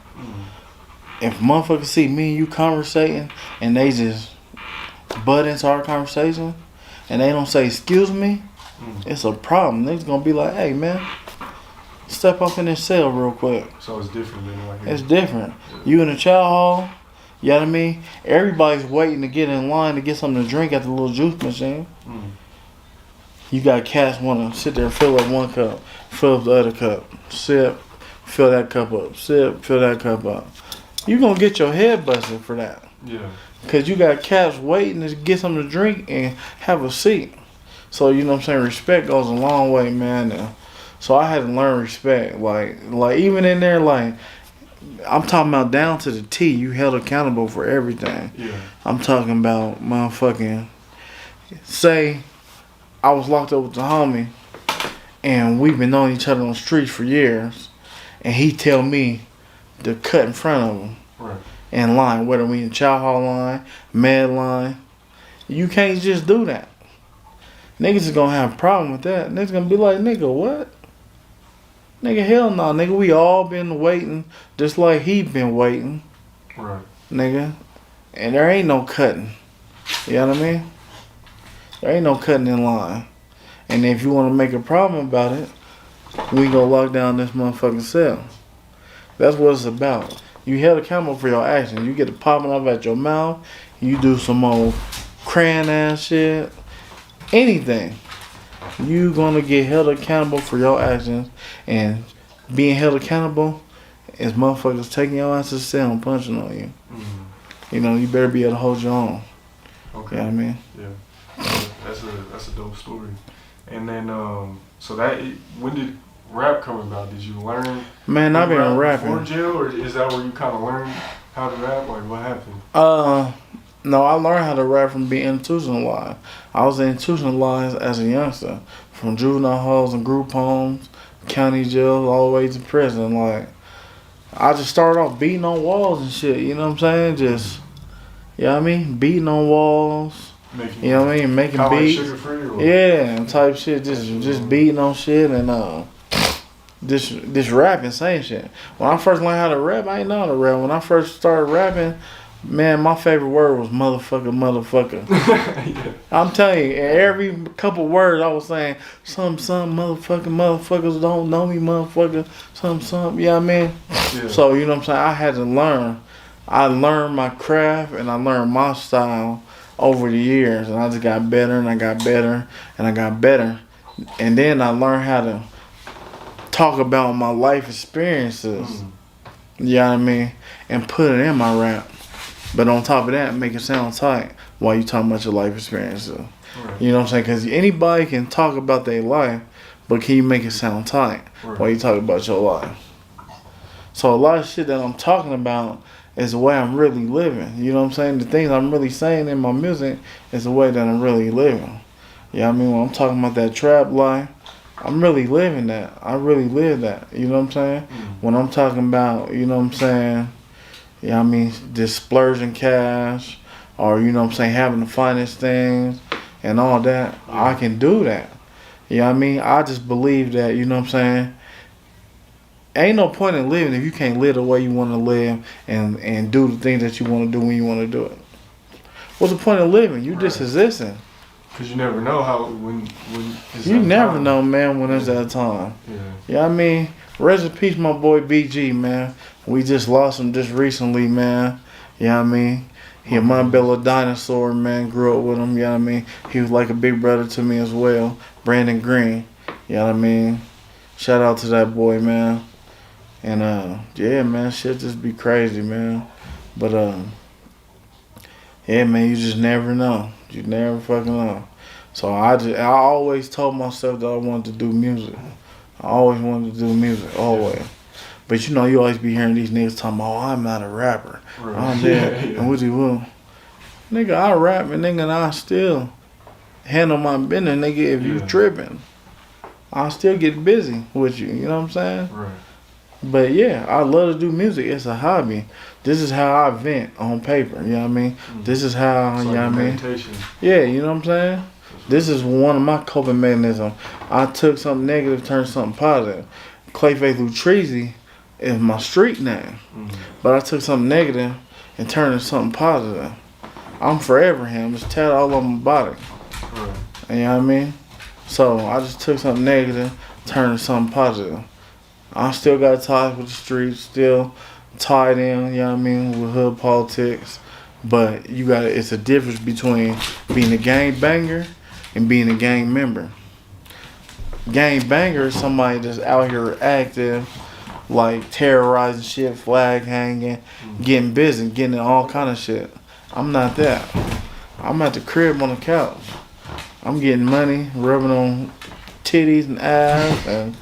If motherfuckers see me and you conversating and they just butt into our conversation and they don't say excuse me, it's a problem. They's gonna be like, hey man, step up in this cell real quick. So it's different than like it's different. You in the chow hall, you know what I mean? Everybody's waiting to get in line to get something to drink at the little juice machine. You got cats wanna sit there and fill up one cup, fill up the other cup, sip, fill that cup up, sip, fill that cup up. You gonna get your head busted for that. Yeah. Cause you got cats waiting to get something to drink and have a seat. So you know what I'm saying? Respect goes a long way, man. So I had to learn respect. Like even in there, like I'm talking about down to the T. You held accountable for everything. Yeah. I'm talking about motherfucking. Say I was locked up with the homie, and we've been knowing each other on the streets for years, and he tell me to cut in front of him. Right. In line, whether we in chow hall line, med line, You can't just do that. Niggas is gonna have a problem with that. Niggas gonna be like, nigga, what? Nigga, hell no, nigga. We all been waiting just like he been waiting. Right. Nigga. And there ain't no cutting. You know what I mean? There ain't no cutting in line. And if you want to make a problem about it, we gonna lock down this motherfucking cell. That's what it's about. You held accountable for your actions. You get it popping up at your mouth. You do some old crayon ass shit. Anything. You gonna get held accountable for your actions. And being held accountable is motherfuckers taking your ass to the cell and punching on you. Mm-hmm. You know, you better be able to hold your own. Okay. You know what I mean? Yeah. That's a dope story. And then so that when did rap come about? Did you learn? Man, I've been rapping before jail, or is that where you kind of learned how to rap? Like, what happened? No, I learned how to rap from being institutionalized. I was institutionalized as a youngster, from juvenile halls and group homes, county jails, all the way to prison. Like, I just started off beating on walls and shit. You know what I'm saying? Just, you know what I mean? Beating on walls. You know what I mean? Making beats. Sugar free or? Yeah, and type shit. Just beating on shit and just rapping, saying shit. When I first learned how to rap, I ain't know how to rap. When I first started rapping, man, my favorite word was motherfucker. Yeah. I'm telling you, every couple words I was saying, some motherfuckers don't know me, motherfucker, some, you know what I mean? Yeah. So, you know what I'm saying? I had to learn. I learned my craft and I learned my style over the years, and I just got better and I got better and I got better. And then I learned how to talk about my life experiences, you know what I mean, and put it in my rap. But on top of that, make it sound tight while you talking about your life experiences. Right. You know what I'm saying? Because anybody can talk about their life, but can you make it sound tight while you talk about your life? So a lot of shit that I'm talking about is the way I'm really living. You know what I'm saying? The things I'm really saying in my music is the way that I'm really living. You know what I mean? When I'm talking about that trap life, I'm really living that. I really live that. You know what I'm saying? When I'm talking about, you know what I'm saying, you know what I mean, just splurging cash, or, you know what I'm saying, having the finest things and all that, I can do that. You know what I mean? I just believe that, you know what I'm saying, ain't no point in living if you can't live the way you want to live and do the things that you want to do when you want to do it. What's the point of living? You just existing. Because you never know when it's You that never time. know, man, when it's that time. Yeah. You know what I mean? Rest in peace, my boy BG, man. We just lost him just recently, man. You know what I mean? He a Montbello dinosaur, man. Grew up with him, you know what I mean? He was like a big brother to me as well. Brandon Green, you know what I mean? Shout out to that boy, man. And yeah, man, shit just be crazy, man. But yeah, man, you just never know. You never fucking know. So I always told myself that I wanted to do music. I always wanted to do music, always. But you know, you always be hearing these niggas talking about, oh, I'm not a rapper. Right. I'm dead. And what you will? Nigga, I rap and nigga, and I still handle my business, nigga. If you tripping, I'll still get busy with you. You know what I'm saying? Right. But yeah, I love to do music. It's a hobby. This is how I vent on paper. You know what I mean? This is how, It's you like know what I mean? meditation. Yeah, you know what I'm saying? This is one of my coping mechanisms. I took something negative, turned something positive. Clayface Lucchese is my street name. But I took something negative and turned it into something positive. I'm forever him. It's tatted all over my body. Right. You know what I mean? So I just took something negative, turned it into something positive. I still got ties with the streets, still tied in, you know what I mean, with hood politics. But it's a difference between being a gang banger and being a gang member. Gang banger is somebody that's out here active, like terrorizing shit, flag hanging, getting busy, getting in all kind of shit. I'm not that. I'm at the crib on the couch. I'm getting money, rubbing on titties and ass, and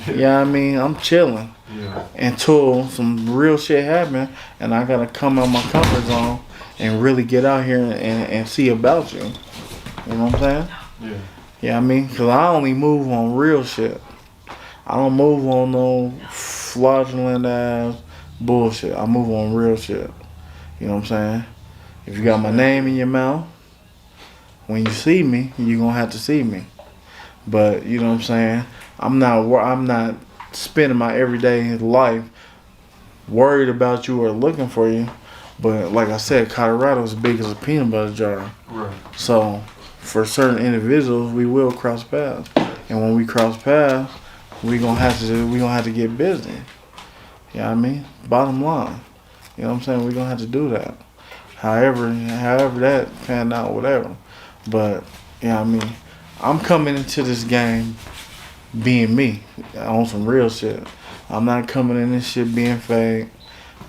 you know what I mean, I'm chilling. Yeah. Until some real shit happen, and I gotta come out my comfort zone and really get out here and see about you. You know what I'm saying? Yeah. Yeah, I mean, because I only move on real shit. I don't move on no fraudulent ass bullshit. I move on real shit. You know what I'm saying? If you got my name in your mouth, when you see me, you're gonna have to see me. But you know what I'm saying? I'm not spending my everyday life worried about you or looking for you. But like I said, Colorado's as big as a peanut butter jar. Right. So for certain individuals, we will cross paths, and when we cross paths, we gonna have to get busy. You know what I mean? Bottom line, you know what I'm saying? We gonna have to do that. However that pan out, whatever. But you know what I mean? I'm coming into this game being me on some real shit. I'm not coming in this shit being fake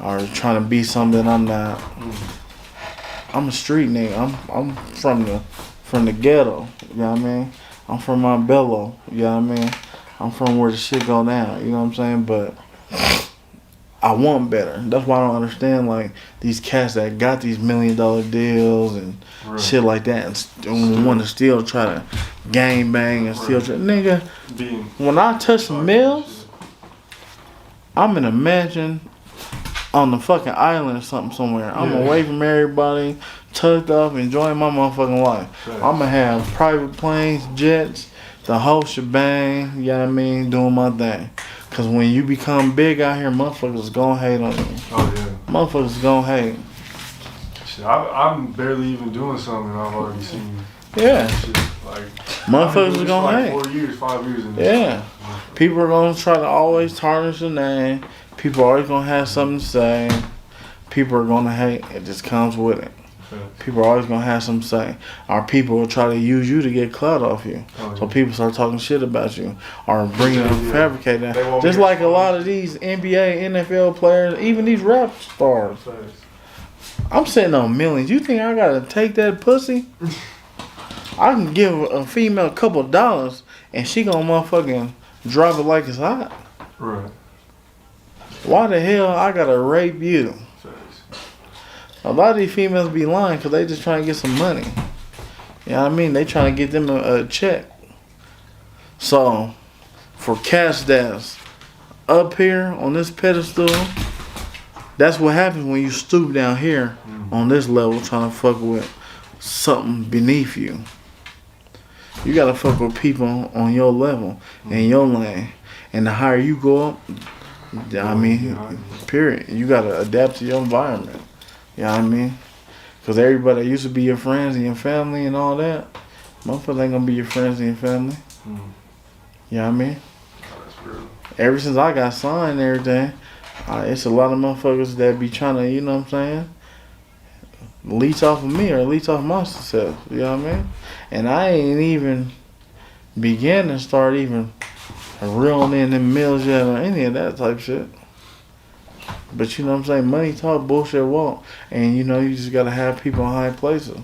or trying to be something I'm not. I'm a street nigga. I'm from the ghetto. You know what I mean? I'm from Montbello. You know what I mean? I'm from where the shit go down. You know what I'm saying? But I want better. That's why I don't understand like these cats that got these $1 million deals and shit like that and want to still try to gang bang and still try. Nigga, when I touch the mills, I'm in a mansion on the fucking island or something somewhere. I'm away from everybody, tucked up, enjoying my motherfucking life. I'm gonna have private planes, jets, the whole shebang, you know what I mean, doing my thing. Cause when you become big out here, motherfuckers gonna hate on you. Oh yeah. Motherfuckers gonna hate. Shit, I'm barely even doing something I've already seen. Yeah. Shit, like, motherfuckers gonna like hate. 4 years, 5 years in this. Yeah. People are gonna try to always tarnish the name. People are always gonna have something to say. People are gonna hate. It just comes with it. People are always gonna have something to say. Or people will try to use you to get clout off you. So people start talking shit about you. Or bringing up, fabricating. Just like a lot of these NBA, NFL players, even these rap stars. I'm sitting on millions. You think I gotta take that pussy? I can give a female a couple dollars and she gonna motherfucking drop it like it's hot. Right. Why the hell I gotta rape you? A lot of these females be lying because they just trying to get some money. You know what I mean? They trying to get them a check. So, for cats that's up here on this pedestal, that's what happens when you stoop down here on this level trying to fuck with something beneath you. You gotta fuck with people on your level, in your lane. And the higher you go up, I mean, period. You gotta adapt to your environment. You know what I mean? Because everybody that used to be your friends and your family and all that, motherfuckers ain't gonna be your friends and your family. You know what I mean? That's real. Ever since I got signed and everything, it's a lot of motherfuckers that be trying to, you know what I'm saying, leech off of me or leech off my success. You know what I mean? And I ain't even begin to start even reeling in them mills yet or any of that type shit. But you know what I'm saying? Money talk, bullshit walk. And you know, you just gotta have people in high places.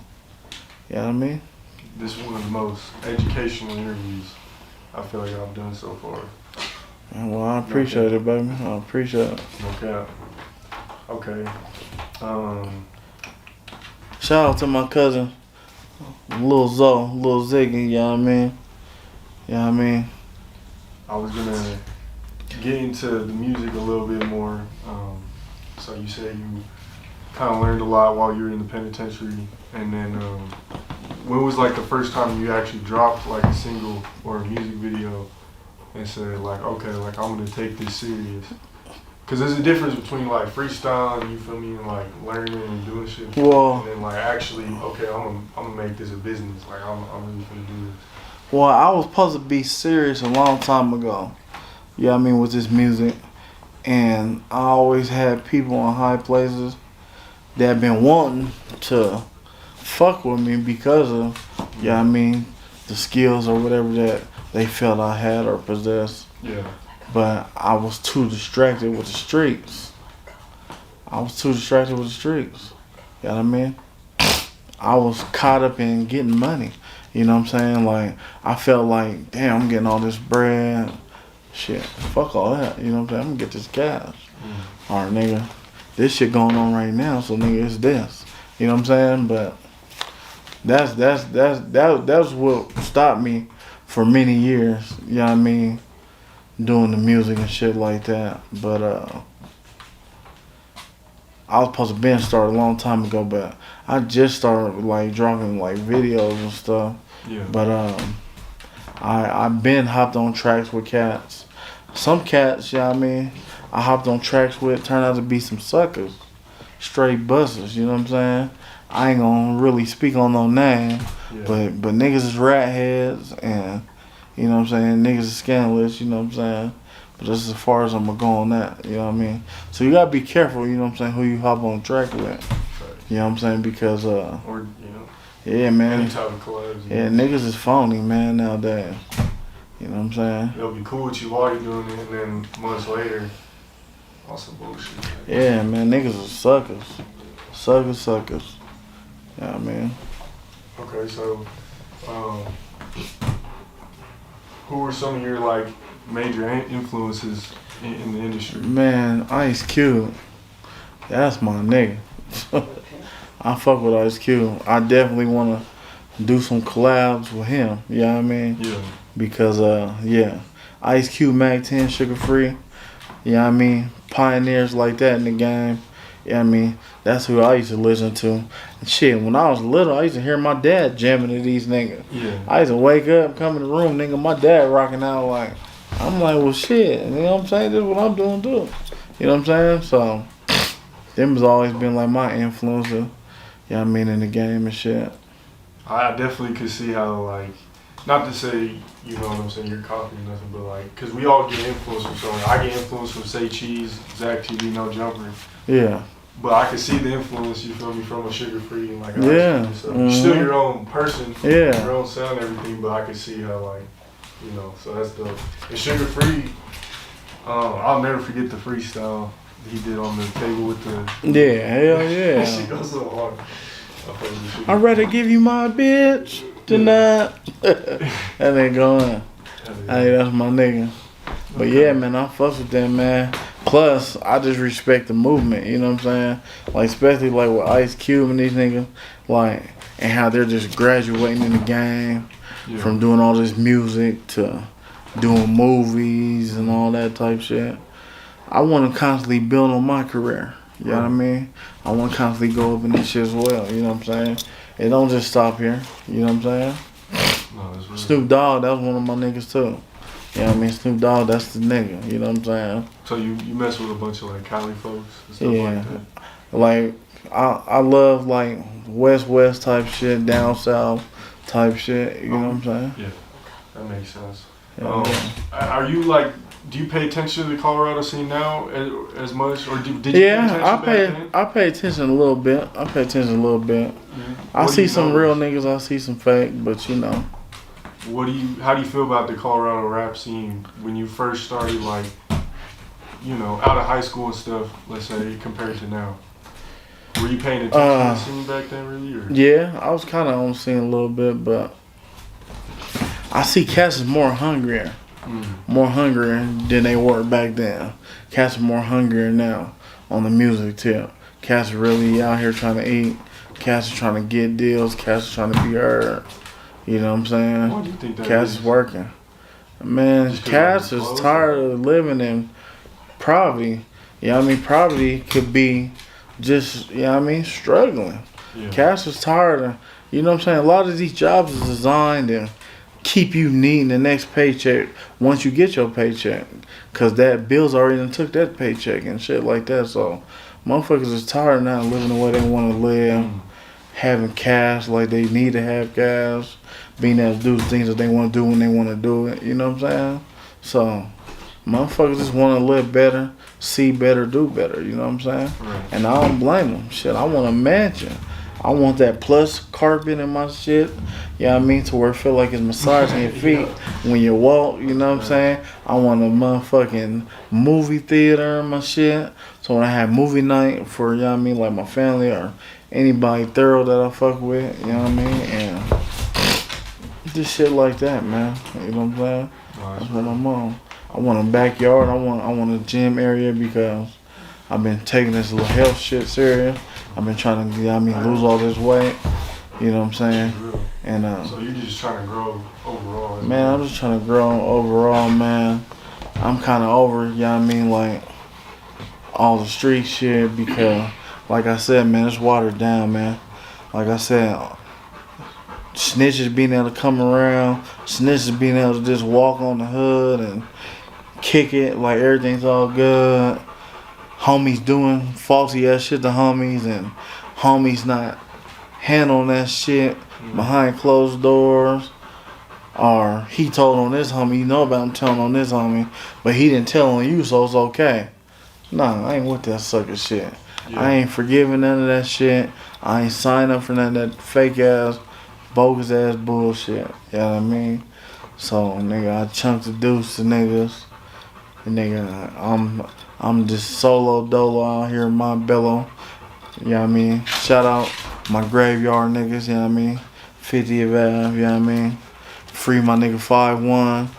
You know what I mean? This is one of the most educational interviews I feel like I've done so far. Well, I appreciate it, baby. I appreciate it. No cap. Okay. Shout out to my cousin, Lil Zoe, Lil Ziggy, you know what I mean? You know what I mean? I was gonna get into the music a little bit more. So you said you kind of learned a lot while you were in the penitentiary, and then when was like the first time you actually dropped like a single or a music video and said like, okay, like I'm gonna take this serious? Because there's a difference between like freestyling, you feel me, and like learning and doing shit, well, and then like actually, okay, I'm gonna make this a business. Like I'm really gonna do this. Well, I was supposed to be serious a long time ago. You know what I mean, with this music. And I always had people in high places that been wanting to fuck with me because of, you know what I mean, the skills or whatever that they felt I had or possessed. Yeah. But I was too distracted with the streets. You know what I mean? I was caught up in getting money. You know what I'm saying? Like, I felt like, damn, I'm getting all this bread. Shit, fuck all that. You know what I'm saying? I'm gonna get this cash. Alright, nigga, this shit going on right now, so nigga, it's this. You know what I'm saying? But that's what stopped me for many years. You know what I mean? Doing the music and shit like that. But I was supposed to been started a long time ago, but I just started like dropping like videos and stuff. Yeah. But I've been hopped on tracks with cats. Some cats, you know what I mean, I hopped on tracks with turned out to be some suckers. Straight busters, you know what I'm saying? I ain't gonna really speak on no name, Yeah. but niggas is rat heads and you know what I'm saying, niggas is scandalous, you know what I'm saying? But this is as far as I'm gonna go on that, you know what I mean? So you gotta be careful, you know what I'm saying, who you hop on track with. You know what I'm saying? Because or you know, yeah, man. any type of collabs. Yeah, niggas is phony, man, nowadays. You know what I'm saying? They'll be cool with you while you're doing it, and then months later, on some bullshit. Yeah, man, niggas are suckers. Suckers. Yeah, man. Okay, so, who were some of your like major influences in the industry? Man, Ice Cube. That's my nigga. I fuck with Ice Cube. I definitely want to do some collabs with him. You know what I mean? Yeah. Because, yeah. Ice Cube, Mac 10, Sugar Free. You know what I mean? Pioneers like that in the game. You know what I mean? That's who I used to listen to. And shit, when I was little, I used to hear my dad jamming to these niggas. Yeah. I used to wake up, come in the room, nigga, my dad rocking out like, I'm like, well, shit. You know what I'm saying? This is what I'm doing, too. You know what I'm saying? So, them has always been like my influencer. You know what I mean? In the game and shit. I definitely could see how, like, not to say, you know what I'm saying, you're copying nothing, but like, because we all get influenced from something. I get influenced from Say Cheese, Zach TV, No Jumper. Yeah. But I can see the influence, you feel me, from a Sugar Free and like Yeah. so you're still your own person, Yeah. your own sound, everything, but I can see how, like, you know, so that's dope. And Sugar Free, I'll never forget the freestyle he did on the table with the... Yeah, hell yeah. That shit goes so hard. I'd rather give you my bitch than not. And then going, hey, that's my nigga. But yeah, man, I fucks with that, man. Plus, I just respect the movement, you know what I'm saying? Like, especially like with Ice Cube and these niggas, like, and how they're just graduating in the game from doing all this music to doing movies and all that type shit. I want to constantly build on my career. You know what I mean? I want to constantly go up in this shit as well. You know what I'm saying? It don't just stop here. You know what I'm saying? No, that's really Snoop Dogg, that was one of my niggas too. You know what I mean? Snoop Dogg, that's the nigga. You know what I'm saying? So you mess with a bunch of like Cali folks and stuff like that? Like, I love like West type shit, down south type shit. You know what I'm saying? Yeah, that makes sense. Yeah. Are you like, do you pay attention to the Colorado scene now as much, or did you I pay attention a little bit. I see some real niggas, I see some fake, but you know. How do you feel about the Colorado rap scene when you first started, like, you know, out of high school and stuff, let's say, compared to now? Were you paying attention to the scene back then, really? Or? Yeah, I was kind of on the scene a little bit, but I see cats is more hungrier than they were back then. Cats are more hungrier now on the music tip. Cats are really out here trying to eat. Cats are trying to get deals. Cats are trying to be heard. You know what I'm saying? Why do you think that Cats is working. Man, cats is tired of living in poverty. You know what I mean? Poverty could be just, you know what I mean, struggling. Yeah. Cats is tired of, you know what I'm saying? A lot of these jobs is designed to keep you needing the next paycheck once you get your paycheck. Because that bills already done took that paycheck and shit like that. So motherfuckers is tired now of living the way they want to live. Having cash like they need to have cash. Being able to do the things that they want to do when they want to do it. You know what I'm saying? So motherfuckers just want to live better, see better, do better. You know what I'm saying? Right. And I don't blame them. Shit, I want a mansion. I want that plush carpet in my shit. You know what I mean? To where it feel like it's massaging your feet when you walk. You know what I'm saying? I want a motherfucking movie theater in my shit. So when I have movie night for, you know what I mean, like my family or anybody thorough that I fuck with, you know what I mean? And just shit like that, man. You know what I'm saying? That's what I'm on. I want a backyard. I want a gym area because I've been taking this little health shit serious. I've been trying to, you know what I mean, lose all this weight. You know what I'm saying? And so you're just trying to grow overall? Man, I'm just trying to grow overall, man. I'm kind of over, you know what I mean, like all the street shit because like I said, man, it's watered down, man. Like I said, snitches being able to come around, snitches being able to just walk on the hood and kick it like everything's all good. Homies doing faulty ass shit to homies and homies not handling that shit behind closed doors. Or he told on this homie, you know about him telling on this homie, but he didn't tell on you, so it's okay. Nah, I ain't with that sucker shit. Yeah. I ain't forgiving none of that shit. I ain't signing up for none of that fake ass, bogus ass bullshit. You know what I mean? So, nigga, I chunked the deuce to niggas. And nigga, I'm just solo dolo out here in Montbello. You know what I mean? Shout out my graveyard niggas, you know what I mean? 50th Ave, you know what I mean? Free my nigga 5-1,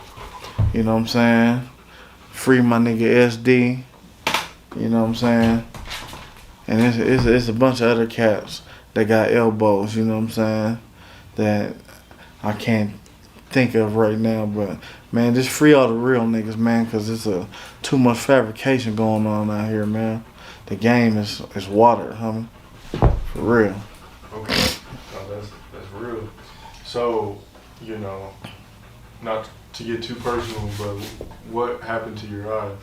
you know what I'm saying? Free my nigga SD, you know what I'm saying? And it's a bunch of other cats that got elbows, you know what I'm saying? That I can't think of right now, but man, just free all the real niggas, man, because it's too much fabrication going on out here, man. The game is water, homie, for real. Okay, that's real. So, you know, not to get too personal, but what happened to your eye?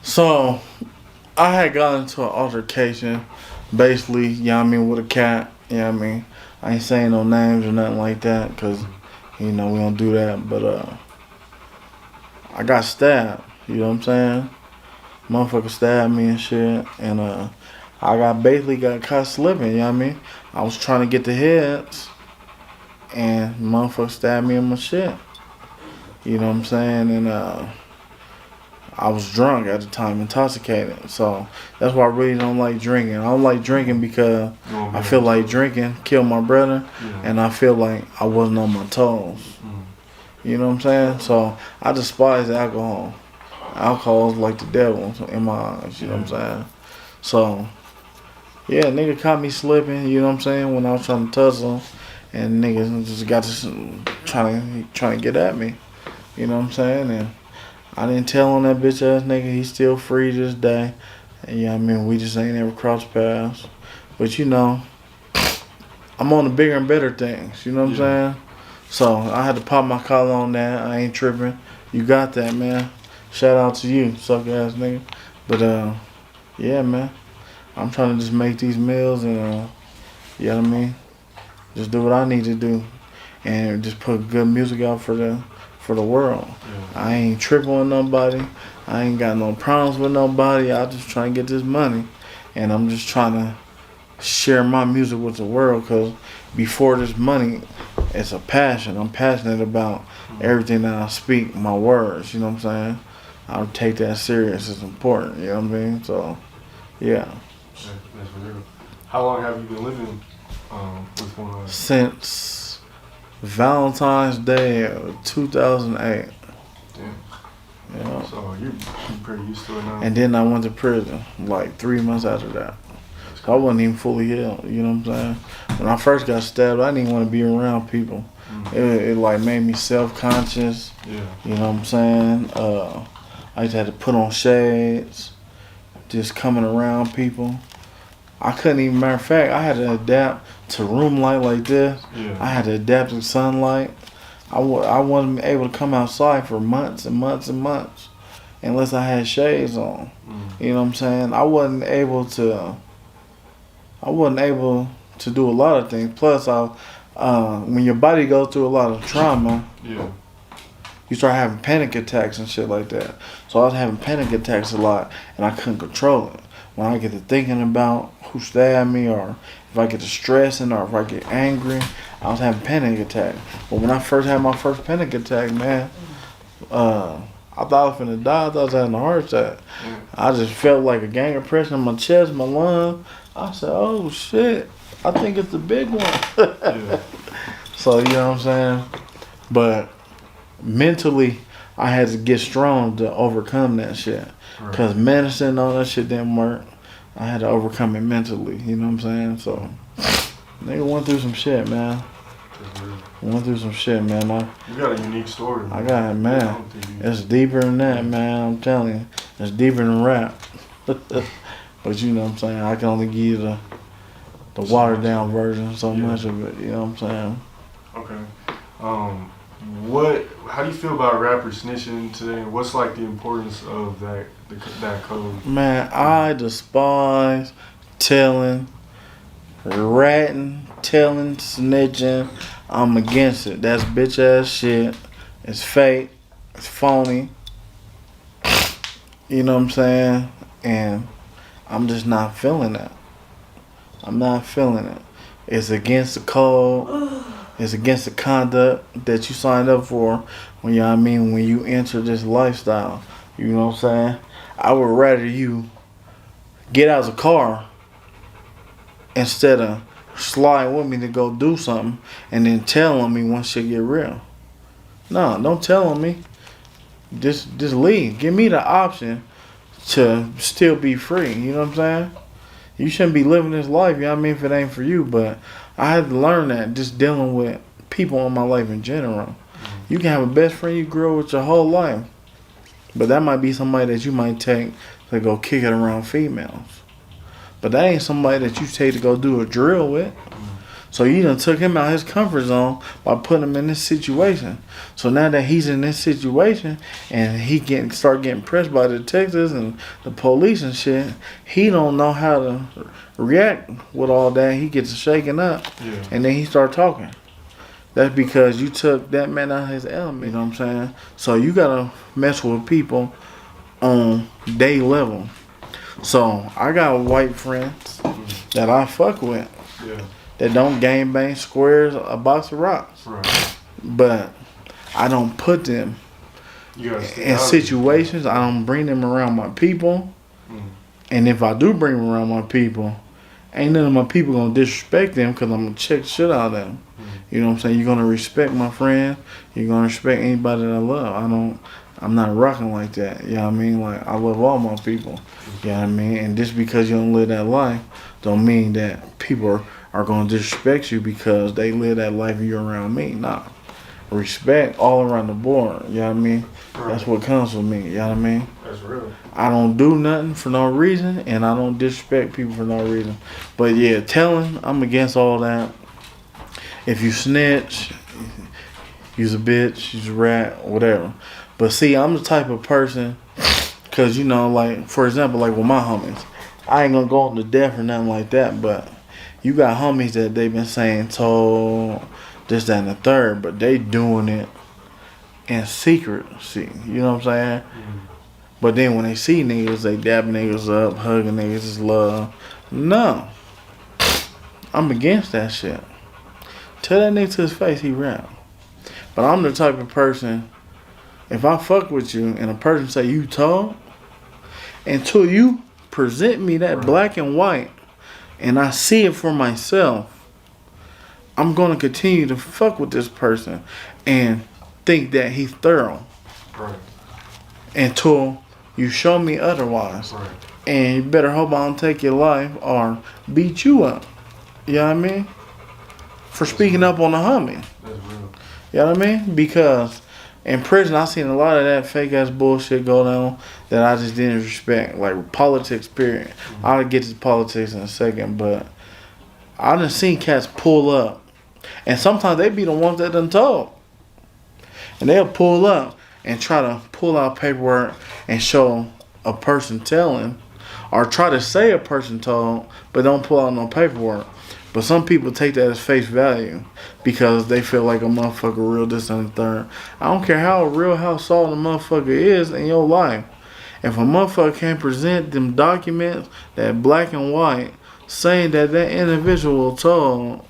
So, I had gotten into an altercation, basically, you know what I mean, with a cat, you know what I mean. I ain't saying no names or nothing like that, because, you know, we don't do that, but I got stabbed, you know what I'm saying? Motherfucker stabbed me and shit, and I basically got caught slipping, you know what I mean? I was trying to get the heads, and motherfucker stabbed me in my shit. You know what I'm saying? And I was drunk at the time, intoxicated. So that's why I really don't like drinking. I don't like drinking because I feel like drinking killed my brother, and I feel like I wasn't on my toes. You know what I'm saying? So I despise alcohol. Alcohol is like the devil in my eyes, you know what I'm saying? So, yeah, nigga caught me slipping, you know what I'm saying, when I was trying to tussle. And niggas just got to trying to get at me. You know what I'm saying? And I didn't tell on that bitch ass nigga. He's still free to this day. And yeah, I mean, we just ain't ever crossed paths. But you know, I'm on the bigger and better things. You know what I'm saying? So I had to pop my collar on that. I ain't tripping. You got that, man. Shout out to you, suck ass nigga. But yeah, man. I'm trying to just make these meals and you know what I mean? Just do what I need to do, and just put good music out for the world. I ain't tripping on nobody. I ain't got no problems with nobody. I just trying to get this money, and I'm just trying to share my music with the world. Cause before this money, it's a passion. I'm passionate about everything that I speak, my words. You know what I'm saying? I take that serious. It's important. You know what I mean? So, yeah. That's real. How long have you been living with one another? Since Valentine's Day of 2008. Damn. Yeah. So you're pretty used to it now. And then I went to prison like 3 months after that. So I wasn't even fully healed, you know what I'm saying? When I first got stabbed, I didn't even want to be around people. It like made me self-conscious. Yeah. You know what I'm saying? I just had to put on shades, just coming around people. I couldn't even, matter of fact, I had to adapt to room light like this. Yeah. I had to adapt to sunlight. I wasn't able to come outside for months and months and months unless I had shades on. You know what I'm saying? I wasn't able to do a lot of things. Plus, when your body goes through a lot of trauma, you start having panic attacks and shit like that. So I was having panic attacks a lot, and I couldn't control it. When I get to thinking about who stabbed me, or if I get to stressing, or if I get angry, I was having panic attack. But when I first had my first panic attack, man, I thought I was finna die. I thought I was having a heart attack. I just felt like a gang of pressure in my chest, my lung. I said, oh shit, I think it's the big one. So, you know what I'm saying? But mentally, I had to get strong to overcome that shit. Because medicine and all that shit didn't work. I had to overcome it mentally, you know what I'm saying? So, nigga went through some shit, man. Went through some shit, man. You got a unique story, man. I got it, man. It's deeper than that, man. I'm telling you. It's deeper than rap. But you know what I'm saying? I can only give you the watered down version, so much of it. You know what I'm saying? Okay. How do you feel about rappers snitching today? What's like the importance of that code? Man, I despise telling, ratting, telling, snitching. I'm against it. That's bitch ass shit. It's fake. It's phony. You know what I'm saying? And I'm just not feeling that. I'm not feeling it. It's against the code. It's against the conduct that you signed up for when when you enter this lifestyle. You know what I'm saying? I would rather you get out of the car instead of slide with me to go do something and then tell on me once shit get real. No, don't tell on me. Just leave. Give me the option to still be free. You know what I'm saying? You shouldn't be living this life, if it ain't for you. But I had to learn that just dealing with people in my life in general. You can have a best friend you grew up with your whole life, but that might be somebody that you might take to go kick it around females. But that ain't somebody that you take to go do a drill with. So you done took him out of his comfort zone by putting him in this situation. So now that he's in this situation and he start getting pressed by the detectives and the police and shit, he don't know how to react with all that. He gets shaken up, and then he start talking. That's because you took that man out of his element. You know what I'm saying? So you gotta mess with people on day level. So I got white friends that I fuck with. Yeah. That don't gang bang squares a box of rocks. Right. But I don't put them in situations. I don't bring them around my people. And if I do bring them around my people, ain't none of my people gonna disrespect them because I'm gonna check shit out of them. You know what I'm saying? You're gonna respect my friend. You're gonna respect anybody that I love. I'm not rocking like that. You know what I mean? Like, I love all my people. You know what I mean? And just because you don't live that life don't mean that people are going to disrespect you because they live that life and you're around me. Nah. Respect all around the board. You know what I mean? Right. That's what comes with me. You know what I mean? That's real. I don't do nothing for no reason, and I don't disrespect people for no reason. But yeah, telling, I'm against all that. If you snitch, you's a bitch, you's a rat, whatever. But see, I'm the type of person, because, like, for example, like with my homies, I ain't going to go on to death or nothing like that, but you got homies that they been saying, told, this, that, and the third, but they doing it in secrecy. You know what I'm saying? But then when they see niggas, they dab niggas up, hugging niggas, is love. No. I'm against that shit. Tell that nigga to his face he rap. But I'm the type of person, if I fuck with you and a person say you told, until you present me that black and white and I see it for myself, I'm going to continue to fuck with this person and think that he's thorough. Right. Until you show me otherwise. Right. And you better hope I don't take your life or beat you up. You know what I mean? For speaking up on a homie. That's real. You know what I mean? Because in prison, I seen a lot of that fake ass bullshit go down that I just didn't respect. Like politics, period. I'll get to politics in a second, but I done seen cats pull up. And sometimes they be the ones that done told. And they'll pull up and try to pull out paperwork and show a person telling, or try to say a person told, but don't pull out no paperwork. But some people take that as face value because they feel like a motherfucker real this and the third. I don't care how real, how solid a motherfucker is in your life. If a motherfucker can't present them documents that black and white saying that individual told,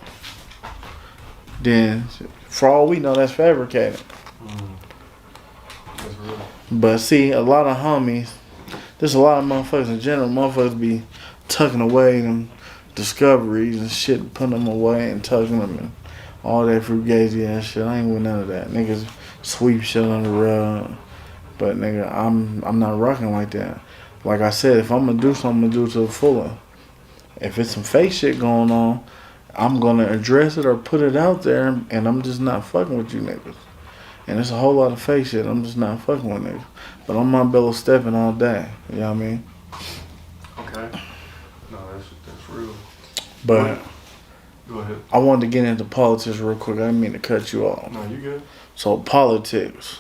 then for all we know, that's fabricated. That's real. But see, a lot of homies, there's a lot of motherfuckers in general, motherfuckers be tucking away them discoveries and shit, putting them away and tucking them and all that frugazi ass shit. I ain't with none of that. Niggas sweep shit on the rug. But nigga, I'm not rocking like that. Like I said, if I'm gonna do something, I'm gonna do it to the fuller. If it's some fake shit going on, I'm gonna address it or put it out there, and I'm just not fucking with you niggas. And it's a whole lot of fake shit. I'm just not fucking with niggas. But I'm Montbello stepping all day. You know what I mean? Okay. But Go ahead. I wanted to get into politics real quick. I didn't mean to cut you off. No, you good. So politics.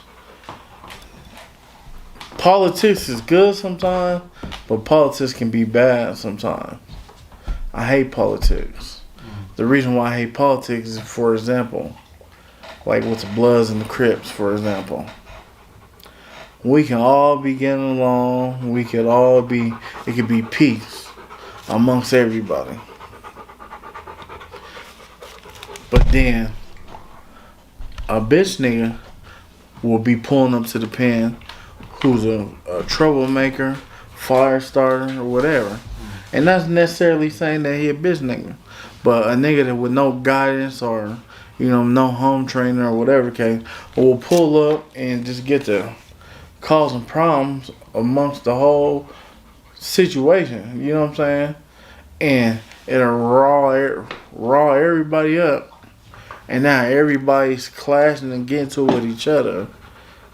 Politics is good sometimes, but politics can be bad sometimes. I hate politics. The reason why I hate politics is, for example, like with the Bloods and the Crips, for example. We can all be getting along. We could all be, it could be peace amongst everybody. But then, a bitch nigga will be pulling up to the pen who's a troublemaker, fire starter, or whatever. And that's necessarily saying that he a bitch nigga. But a nigga that with no guidance or, no home training or whatever case, will pull up and just get to causing problems amongst the whole situation. You know what I'm saying? And it'll raw everybody up. And now everybody's clashing and getting to it with each other.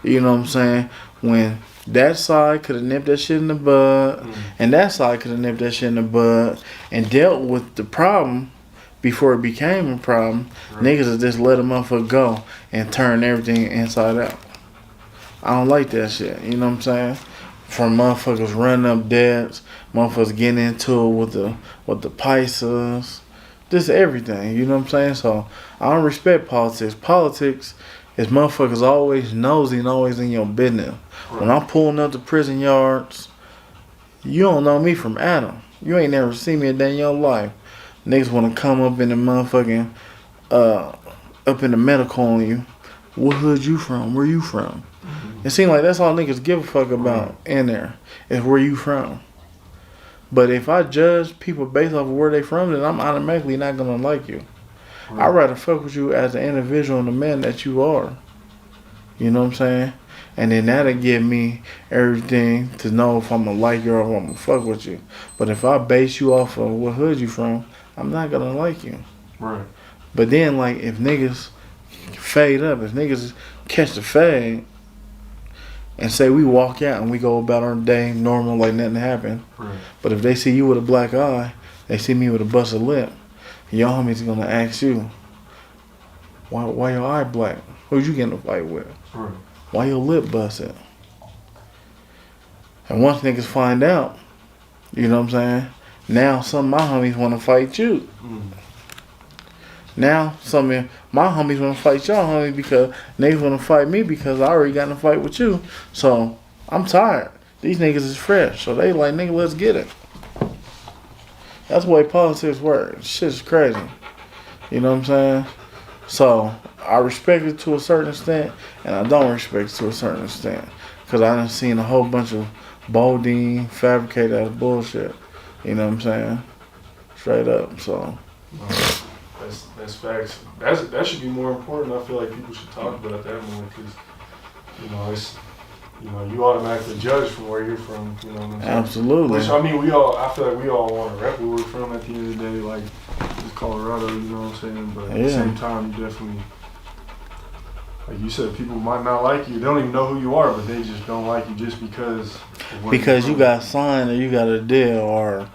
You know what I'm saying? When that side could have nipped that shit in the bud, and that side could have nipped that shit in the bud, and dealt with the problem before it became a problem, niggas will just let a motherfucker go and turn everything inside out. I don't like that shit. You know what I'm saying? From motherfuckers running up debts, motherfuckers getting into it with the Pisces, just everything. You know what I'm saying? So I don't respect politics. Politics is motherfuckers always nosy and always in your business. Right. When I'm pulling up the prison yards, you don't know me from Adam. You ain't never seen me a day in your life. Niggas want to come up in the motherfucking, up in the medical on you. What hood you from? Where you from? Mm-hmm. It seems like that's all niggas give a fuck about in there, is where you from. But if I judge people based off of where they from, then I'm automatically not going to like you. Right. I'd rather fuck with you as an individual and the man that you are. You know what I'm saying? And then that'll give me everything to know if I'm going to like you or if I'm going to fuck with you. But if I base you off of what hood you from, I'm not going to like you. Right. But then, like, if niggas fade up, if niggas catch the fade and say we walk out and we go about our day normal like nothing happened. Right. But if they see you with a black eye, they see me with a busted lip, your homies going to ask you, why your eye black? Who'd you get in a fight with? Right. Why your lip busted? And once niggas find out, you know what I'm saying? Now some of my homies want to fight you. Now some of my homies want to fight y'all homies because niggas want to fight me because I already got in a fight with you. So I'm tired. These niggas is fresh. So they like, nigga, let's get it. That's the way politics works. Shit's crazy. You know what I'm saying? So I respect it to a certain extent, and I don't respect it to a certain extent. Because I done seen a whole bunch of bolding, fabricated ass bullshit. You know what I'm saying? Straight up, so. That's facts. That should be more important. I feel like people should talk about that more because, it's, you automatically judge from where you're from. You know what I'm saying? Absolutely. Which, I feel like we all want to rep where we're from at the end of the day, like, it's Colorado, you know what I'm saying? But at the same time, you definitely, like you said, people might not like you. They don't even know who you are, but they just don't like you just because. Because you got signed or you got a deal or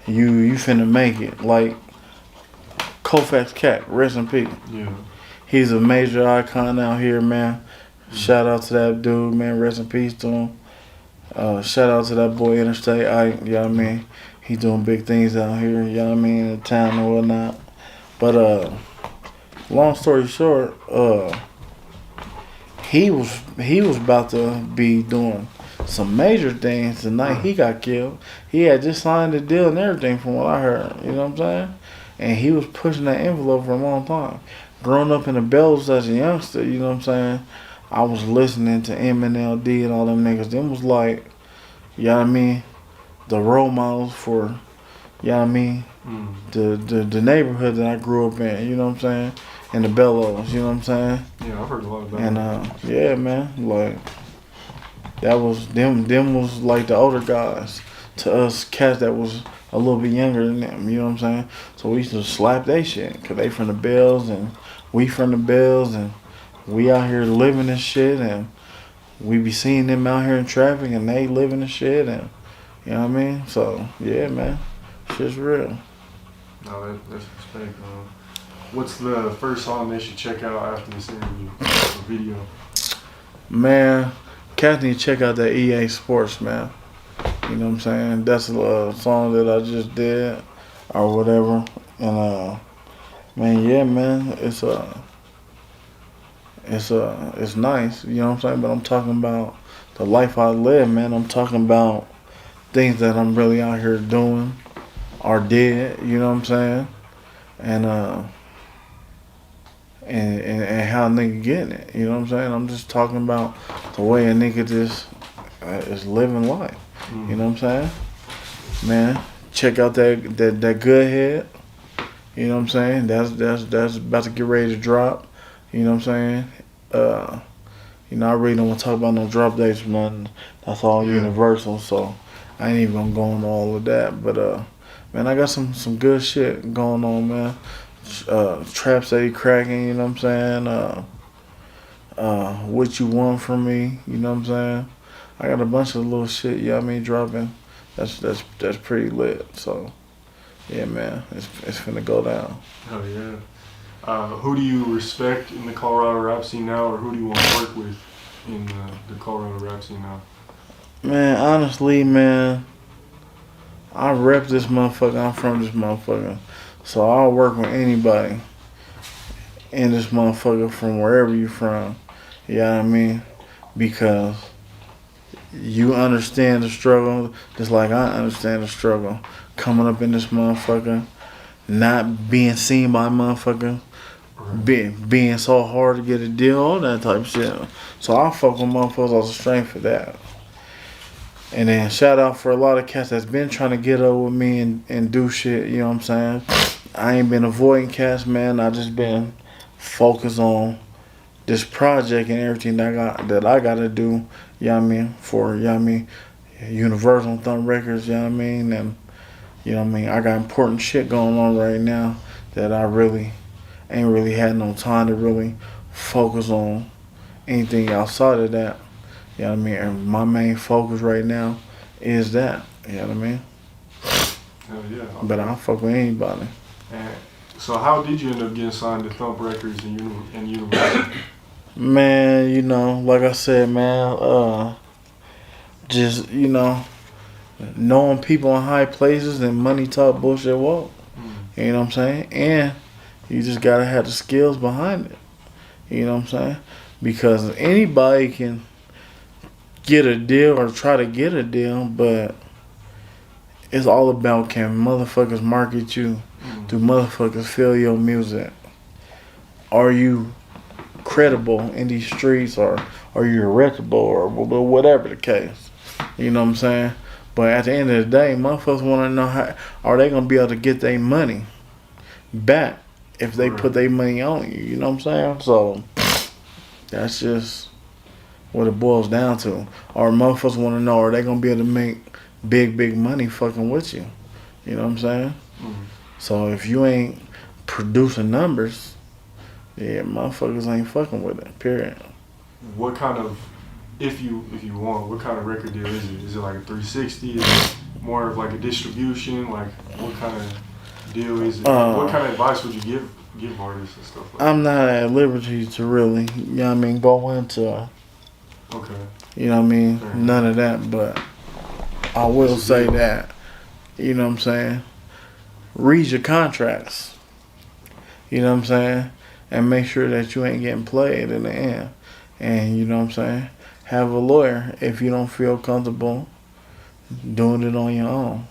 you finna make it. Like Kofax Cat, rest in peace. Yeah. He's a major icon out here, man. Mm-hmm. Shout out to that dude, man. Rest in peace to him. Shout out to that boy Interstate Ike, you know what I mean? He doing big things out here, you know what I mean, in the town and whatnot. But long story short, he was about to be doing some major things the night he got killed. He had just signed the deal and everything from what I heard, you know what I'm saying? And he was pushing that envelope for a long time. Growing up in the Bells as a youngster, you know what I'm saying? I was listening to MNLD and all them niggas. Them was like, you know what I mean, the role models for, you know what I mean, the neighborhood that I grew up in, you know what I'm saying? And the Bellows, you know what I'm saying? Yeah, I've heard a lot about that. And yeah, man, like, that was, them was like the older guys to us cats that was a little bit younger than them, you know what I'm saying? So we used to slap they shit, because they from the Bells and we from the Bells and we out here living this shit and we be seeing them out here in traffic and they living the shit and, you know what I mean? So, yeah, man, shit's real. No, that's respect. What's the first song they should check out after this interview or video? Man, cats need to check out that EA Sports, man. You know what I'm saying? That's a song that I just did or whatever. And man, yeah, man, it's nice. You know what I'm saying? But I'm talking about the life I live, man. I'm talking about things that I'm really out here doing or did. You know what I'm saying? And and how a nigga getting it. You know what I'm saying? I'm just talking about the way a nigga just is living life. You know what I'm saying? Man, check out that good head. You know what I'm saying? That's about to get ready to drop. You know what I'm saying? I really don't want to talk about no drop dates or nothing. That's all universal, so I ain't even gonna go into all of that. But man, I got some good shit going on, man. Trap City cracking, you know what I'm saying? What you want from me, you know what I'm saying? I got a bunch of little shit, you know what I mean, dropping. That's pretty lit. So yeah, man, it's finna go down. Oh yeah. Who do you respect in the Colorado rap scene now, or who do you want to work with in the Colorado rap scene now? Man, honestly, man, I rep this motherfucker. I'm from this motherfucker, so I'll work with anybody in this motherfucker from wherever you from. You know what I mean? Because you understand the struggle just like I understand the struggle. Coming up in this motherfucker, not being seen by motherfucker, being so hard to get a deal, all that type of shit. So I fuck with motherfuckers as a strength for that. And then shout out for a lot of cats that's been trying to get over with me and do shit, you know what I'm saying? I ain't been avoiding cats, man. I just been focused on this project and everything that I gotta do, you know what I mean, for, you know what I mean, Universal Thump Records, you know what I mean? And you know what I mean, I got important shit going on right now that I really ain't really had no time to really focus on anything outside of that. You know what I mean? And my main focus right now is that. You know what I mean? Hell yeah. Okay. But I'll fuck with anybody. And so how did you end up getting signed to Thump Records and Universal? Man, you know, like I said, man, just, you know, knowing people in high places and money talk bullshit walk. You know what I'm saying? And you just gotta have the skills behind it. You know what I'm saying? Because anybody can get a deal or try to get a deal, but it's all about can motherfuckers market you? Do motherfuckers feel your music? Are you credible in these streets, or are you reputable, or whatever the case? You know what I'm saying? But at the end of the day, motherfuckers want to know how are they gonna be able to get their money back if they put their money on you. You know what I'm saying? So that's just what it boils down to. Or motherfuckers want to know are they gonna be able to make big money fucking with you? You know what I'm saying? So if you ain't producing numbers, yeah, motherfuckers ain't fucking with it. Period. What kind of, if you want, what kind of record deal is it? Is it like a 360? Is it more of like a distribution? Like what kind of deal is it? What kind of advice would you give artists and stuff like that? I'm not at liberty to really, you know what I mean, go into, Okay. you know what I mean, none of that. But I will say that, you know what I'm saying, read your contracts. You know what I'm saying? And make sure that you ain't getting played in the end. And you know what I'm saying? Have a lawyer if you don't feel comfortable doing it on your own.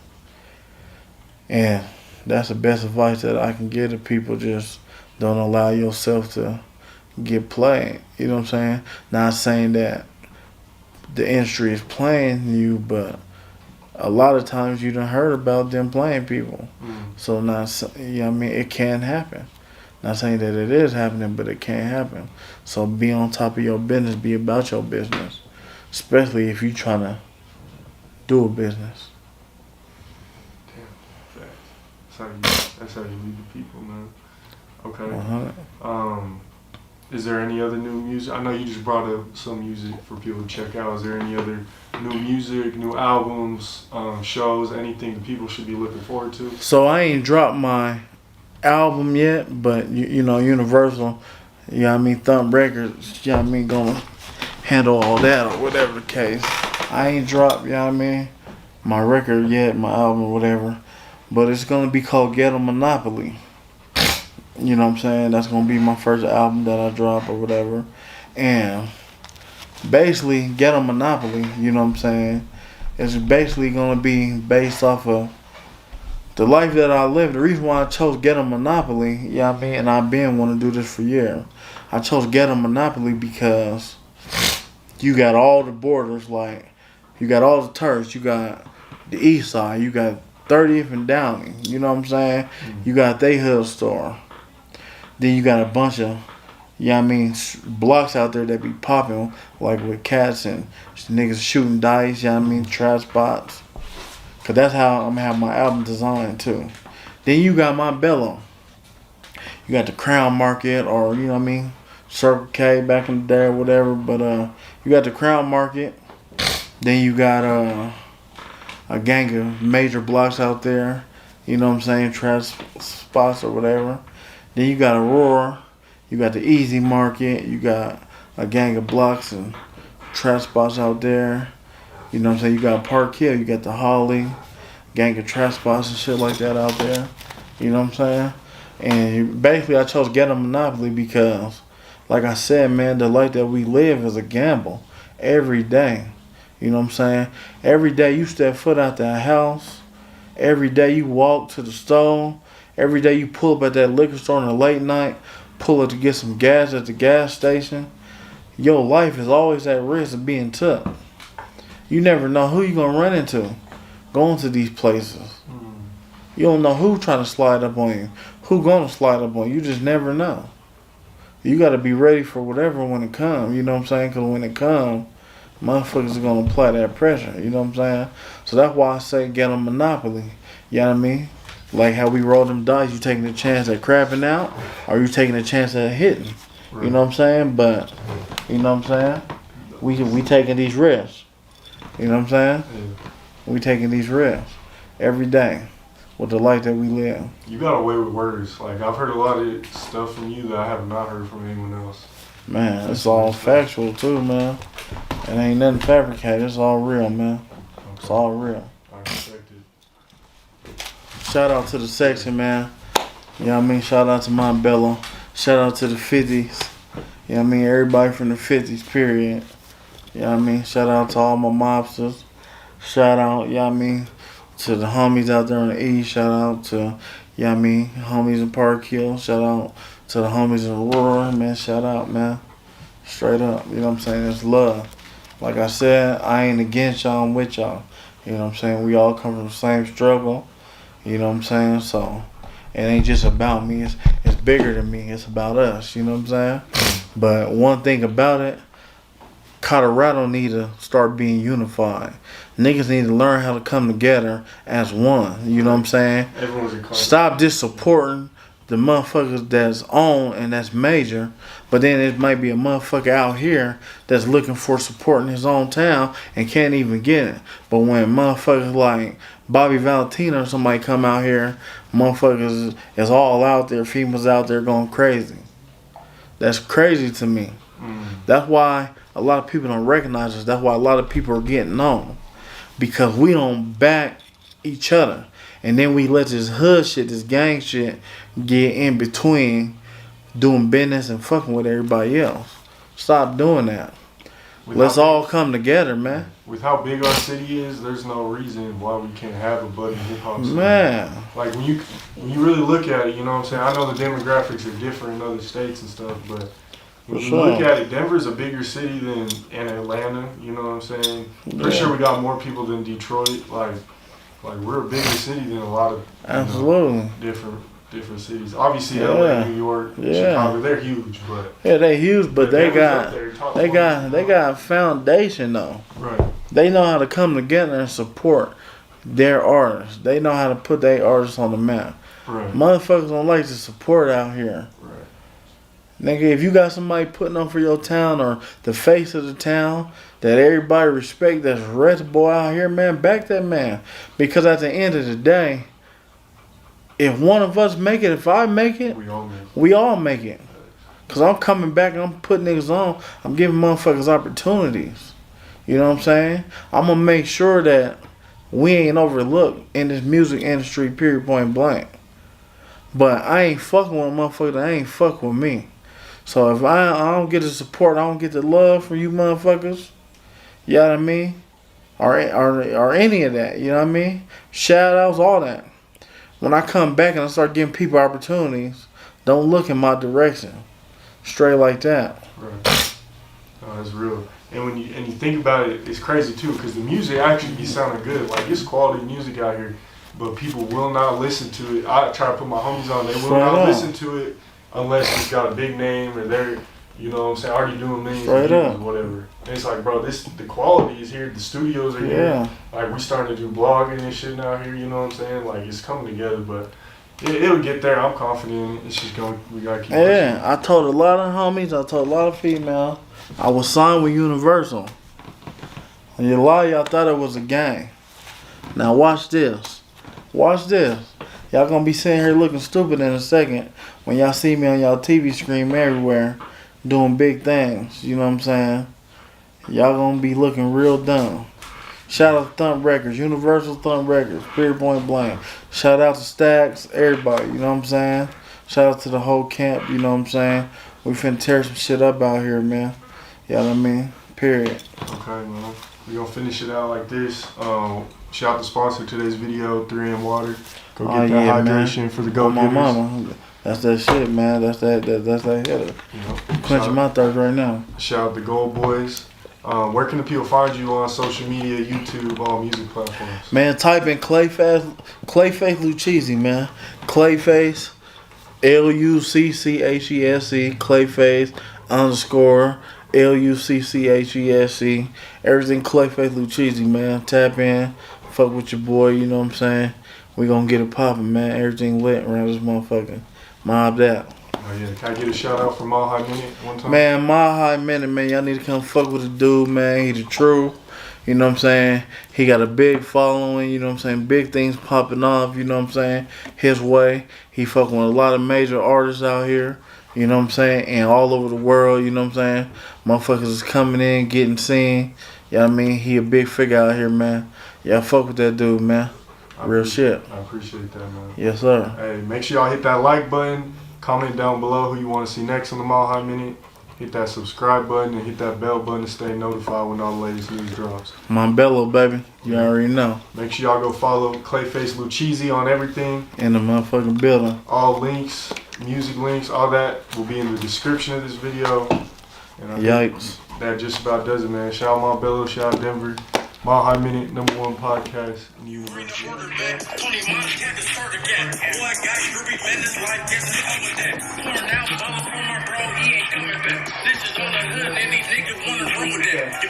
And that's the best advice that I can give to people. Just don't allow yourself to get played. You know what I'm saying? Not saying that the industry is playing you, but a lot of times you done heard about them playing people. So not, you know what I mean? It can happen. Not saying that it is happening, but it can happen. So be on top of your business. Be about your business. Especially if you trying to do a business. Damn, facts. That's how you lead the people, man. Okay. 100. Is there any other new music? I know you just brought up some music for people to check out. Is there any other new music, new albums, shows, anything that people should be looking forward to? So I ain't dropped my album yet, but you know, Universal, you know what I mean, Thump Records, you know what I mean, gonna handle all that or whatever the case. I ain't dropped, you know what I mean, my record yet, my album or whatever, but it's gonna be called Ghetto Monopoly. You know what I'm saying? That's gonna be my first album that I drop or whatever. And basically, Ghetto Monopoly, you know what I'm saying, is basically gonna be based off of the life that I live. The reason why I chose Ghetto Monopoly, you know what I mean, and I've been wanting to do this for years. I chose Ghetto Monopoly because you got all the borders, like, you got all the turfs, you got the east side, you got 30th and Downey, you know what I'm saying? You got they hood store. Then you got a bunch of, you know what I mean, blocks out there that be popping, like with cats and niggas shooting dice, you know what I mean, trap spots. Cause that's how I'm gonna have my album designed too. Then you got Montbello. You got the Crown Market, or you know what I mean, Circle K back in the day or whatever. But you got the Crown Market. Then you got a gang of major blocks out there. You know what I'm saying, trap spots or whatever. Then you got Aurora. You got the Easy Market. You got a gang of blocks and trap spots out there. You know what I'm saying? You got Park Hill, you got the Holly, gang of trap spots and shit like that out there. You know what I'm saying? And basically I chose Ghetto Monopoly because, like I said, man, the life that we live is a gamble every day. You know what I'm saying? Every day you step foot out that house. Every day you walk to the store. Every day you pull up at that liquor store in the late night, pull up to get some gas at the gas station. Your life is always at risk of being took. You never know who you're going to run into going to these places. You don't know who trying to slide up on you. Who going to slide up on you. You just never know. You got to be ready for whatever when it comes. You know what I'm saying? Because when it comes, motherfuckers are going to apply that pressure. You know what I'm saying? So that's why I say get a monopoly. You know what I mean? Like how we roll them dice. You taking a chance at crapping out, or you taking a chance at hitting. You know what I'm saying? But, you know what I'm saying? We taking these risks. You know what I'm saying? Yeah. We taking these risks every day with the life that we live. You got away with words. Like, I've heard a lot of stuff from you that I have not heard from anyone else. Man, it's all factual too, man. It ain't nothing fabricated. It's all real, man. Okay. It's all real. I respect it. Shout out to the section, man. You know what I mean? Shout out to Montbello. Shout out to the 50s. You know what I mean? Everybody from the 50s, period. You know what I mean? Shout out to all my mobsters. Shout out, you know what I mean, to the homies out there on the east. Shout out to, you know what I mean, homies in Park Hill. Shout out to the homies in Aurora. Man, shout out, man. Straight up. You know what I'm saying? It's love. Like I said, I ain't against y'all. I'm with y'all. You know what I'm saying? We all come from the same struggle. You know what I'm saying? So, it ain't just about me. It's bigger than me. It's about us. You know what I'm saying? But one thing about it, Colorado need to start being unified. Niggas need to learn how to come together as one. You know what I'm saying? Stop just supporting the motherfuckers that's on and that's major, but then it might be a motherfucker out here that's looking for support in his own town and can't even get it. But when motherfuckers like Bobby Valentino or somebody come out here, motherfuckers is all out there, females out there going crazy. That's crazy to me. That's why a lot of people don't recognize us. That's why a lot of people are getting on. Because we don't back each other. And then we let this hood shit, this gang shit, get in between doing business and fucking with everybody else. Stop doing that. Let's all come together, man. With how big our city is, there's no reason why we can't have a budding hip hop scene. Man. Like when you really look at it, you know what I'm saying? I know the demographics are different in other states and stuff, but when you look at it, Denver's a bigger city than in Atlanta, you know what I'm saying? Pretty sure we got more people than Detroit. Like we're a bigger city than a lot of absolutely different cities. Obviously LA, New York, Chicago, they're huge, but they huge, but they got a foundation though. Right. They know how to come together and support their artists. They know how to put their artists on the map. Right. Motherfuckers don't like to support out here. Right. Nigga, if you got somebody putting on for your town or the face of the town that everybody respect, that's reputable out here, man, back that man. Because at the end of the day, if one of us make it, if I make it, we all make it. Because I'm coming back and I'm putting niggas on. I'm giving motherfuckers opportunities. You know what I'm saying? I'm going to make sure that we ain't overlooked in this music industry, period, point blank. But I ain't fucking with a motherfucker that ain't fucking with me. So if I don't get the support, I don't get the love from you motherfuckers, you know what I mean? Or any of that, you know what I mean? Shout outs, all that. When I come back and I start giving people opportunities, don't look in my direction. Straight like that. Right. Oh, that's real. And when you think about it, it's crazy too, because the music actually be sounding good. Like, it's quality music out here, but people will not listen to it. I try to put my homies on, they will not listen to it unless it's got a big name or they're, you know what I'm saying, already doing millions of views or whatever. And it's like, bro, the quality is here, the studios are here. Like, we starting to do blogging and shit now here, you know what I'm saying? Like, it's coming together, but it'll get there. I'm confident. It's just we gotta keep pushing. I told a lot of homies, I told a lot of females, I was signed with Universal. And a lot of y'all thought it was a gang. Now watch this. Watch this. Y'all gonna be sitting here looking stupid in a second when y'all see me on y'all TV screen everywhere doing big things. You know what I'm saying? Y'all gonna be looking real dumb. Shout out to Thump Records, Universal Thump Records, period, point blank. Shout out to Stacks, everybody, you know what I'm saying? Shout out to the whole camp, you know what I'm saying? We finna tear some shit up out here, man. You know what I mean? Period. Okay, man. We gonna finish it out like this. Shout out to sponsor today's video, 3M Water. Go get that hydration, man, for the go-getters. My mama. That's that shit, man. That's that hitter. You know, quenching my thirst right now. Shout out to Gold Boys. Where can the people find you on social media, YouTube, all music platforms? Man, type in Clayface Lucchese, man. Clayface, Lucchese, Clayface _ Lucchese. Everything Clayface Lucchese, man. Tap in, fuck with your boy, you know what I'm saying? We gonna get it poppin', man. Everything lit around this motherfucker. Mob that. Oh yeah, can I get a shout out for Mile High Minute one time? Man, Mile High Minute, man. Y'all need to come fuck with the dude, man. He the truth. You know what I'm saying? He got a big following, you know what I'm saying? Big things popping off, you know what I'm saying? His way. He fucking with a lot of major artists out here, you know what I'm saying? And all over the world, you know what I'm saying? Motherfuckers is coming in, getting seen. You know what I mean? He a big figure out here, man. Y'all fuck with that dude, man. Real shit. I appreciate that, man. Yes, sir. Hey, make sure y'all hit that like button. Comment down below who you want to see next on the Mile High Minute. Hit that subscribe button and hit that bell button to stay notified when all the latest news drops. Montbello, baby. You already know. Make sure y'all go follow Clayface Lucchese on everything. In the motherfucking building. All links, music links, all that will be in the description of this video. And I Yikes. That just about does it, man. Shout out Montbello, shout out Denver. Mile High Minute, #1 podcast in the universe. Your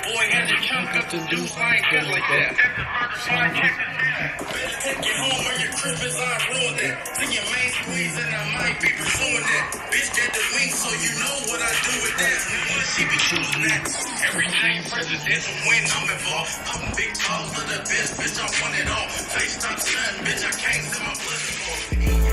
boy had to chunk up the deuce, I ain't good like that. Better take you home or your crib is I ruined that. Then your main squeeze and I might be pursuing that. Bitch get the wings so you know what I do with that. She be choosing that. Every night presidential when I'm involved. I'm big calls to the best, bitch, I want it all. FaceTime son, bitch, I can't send my blood.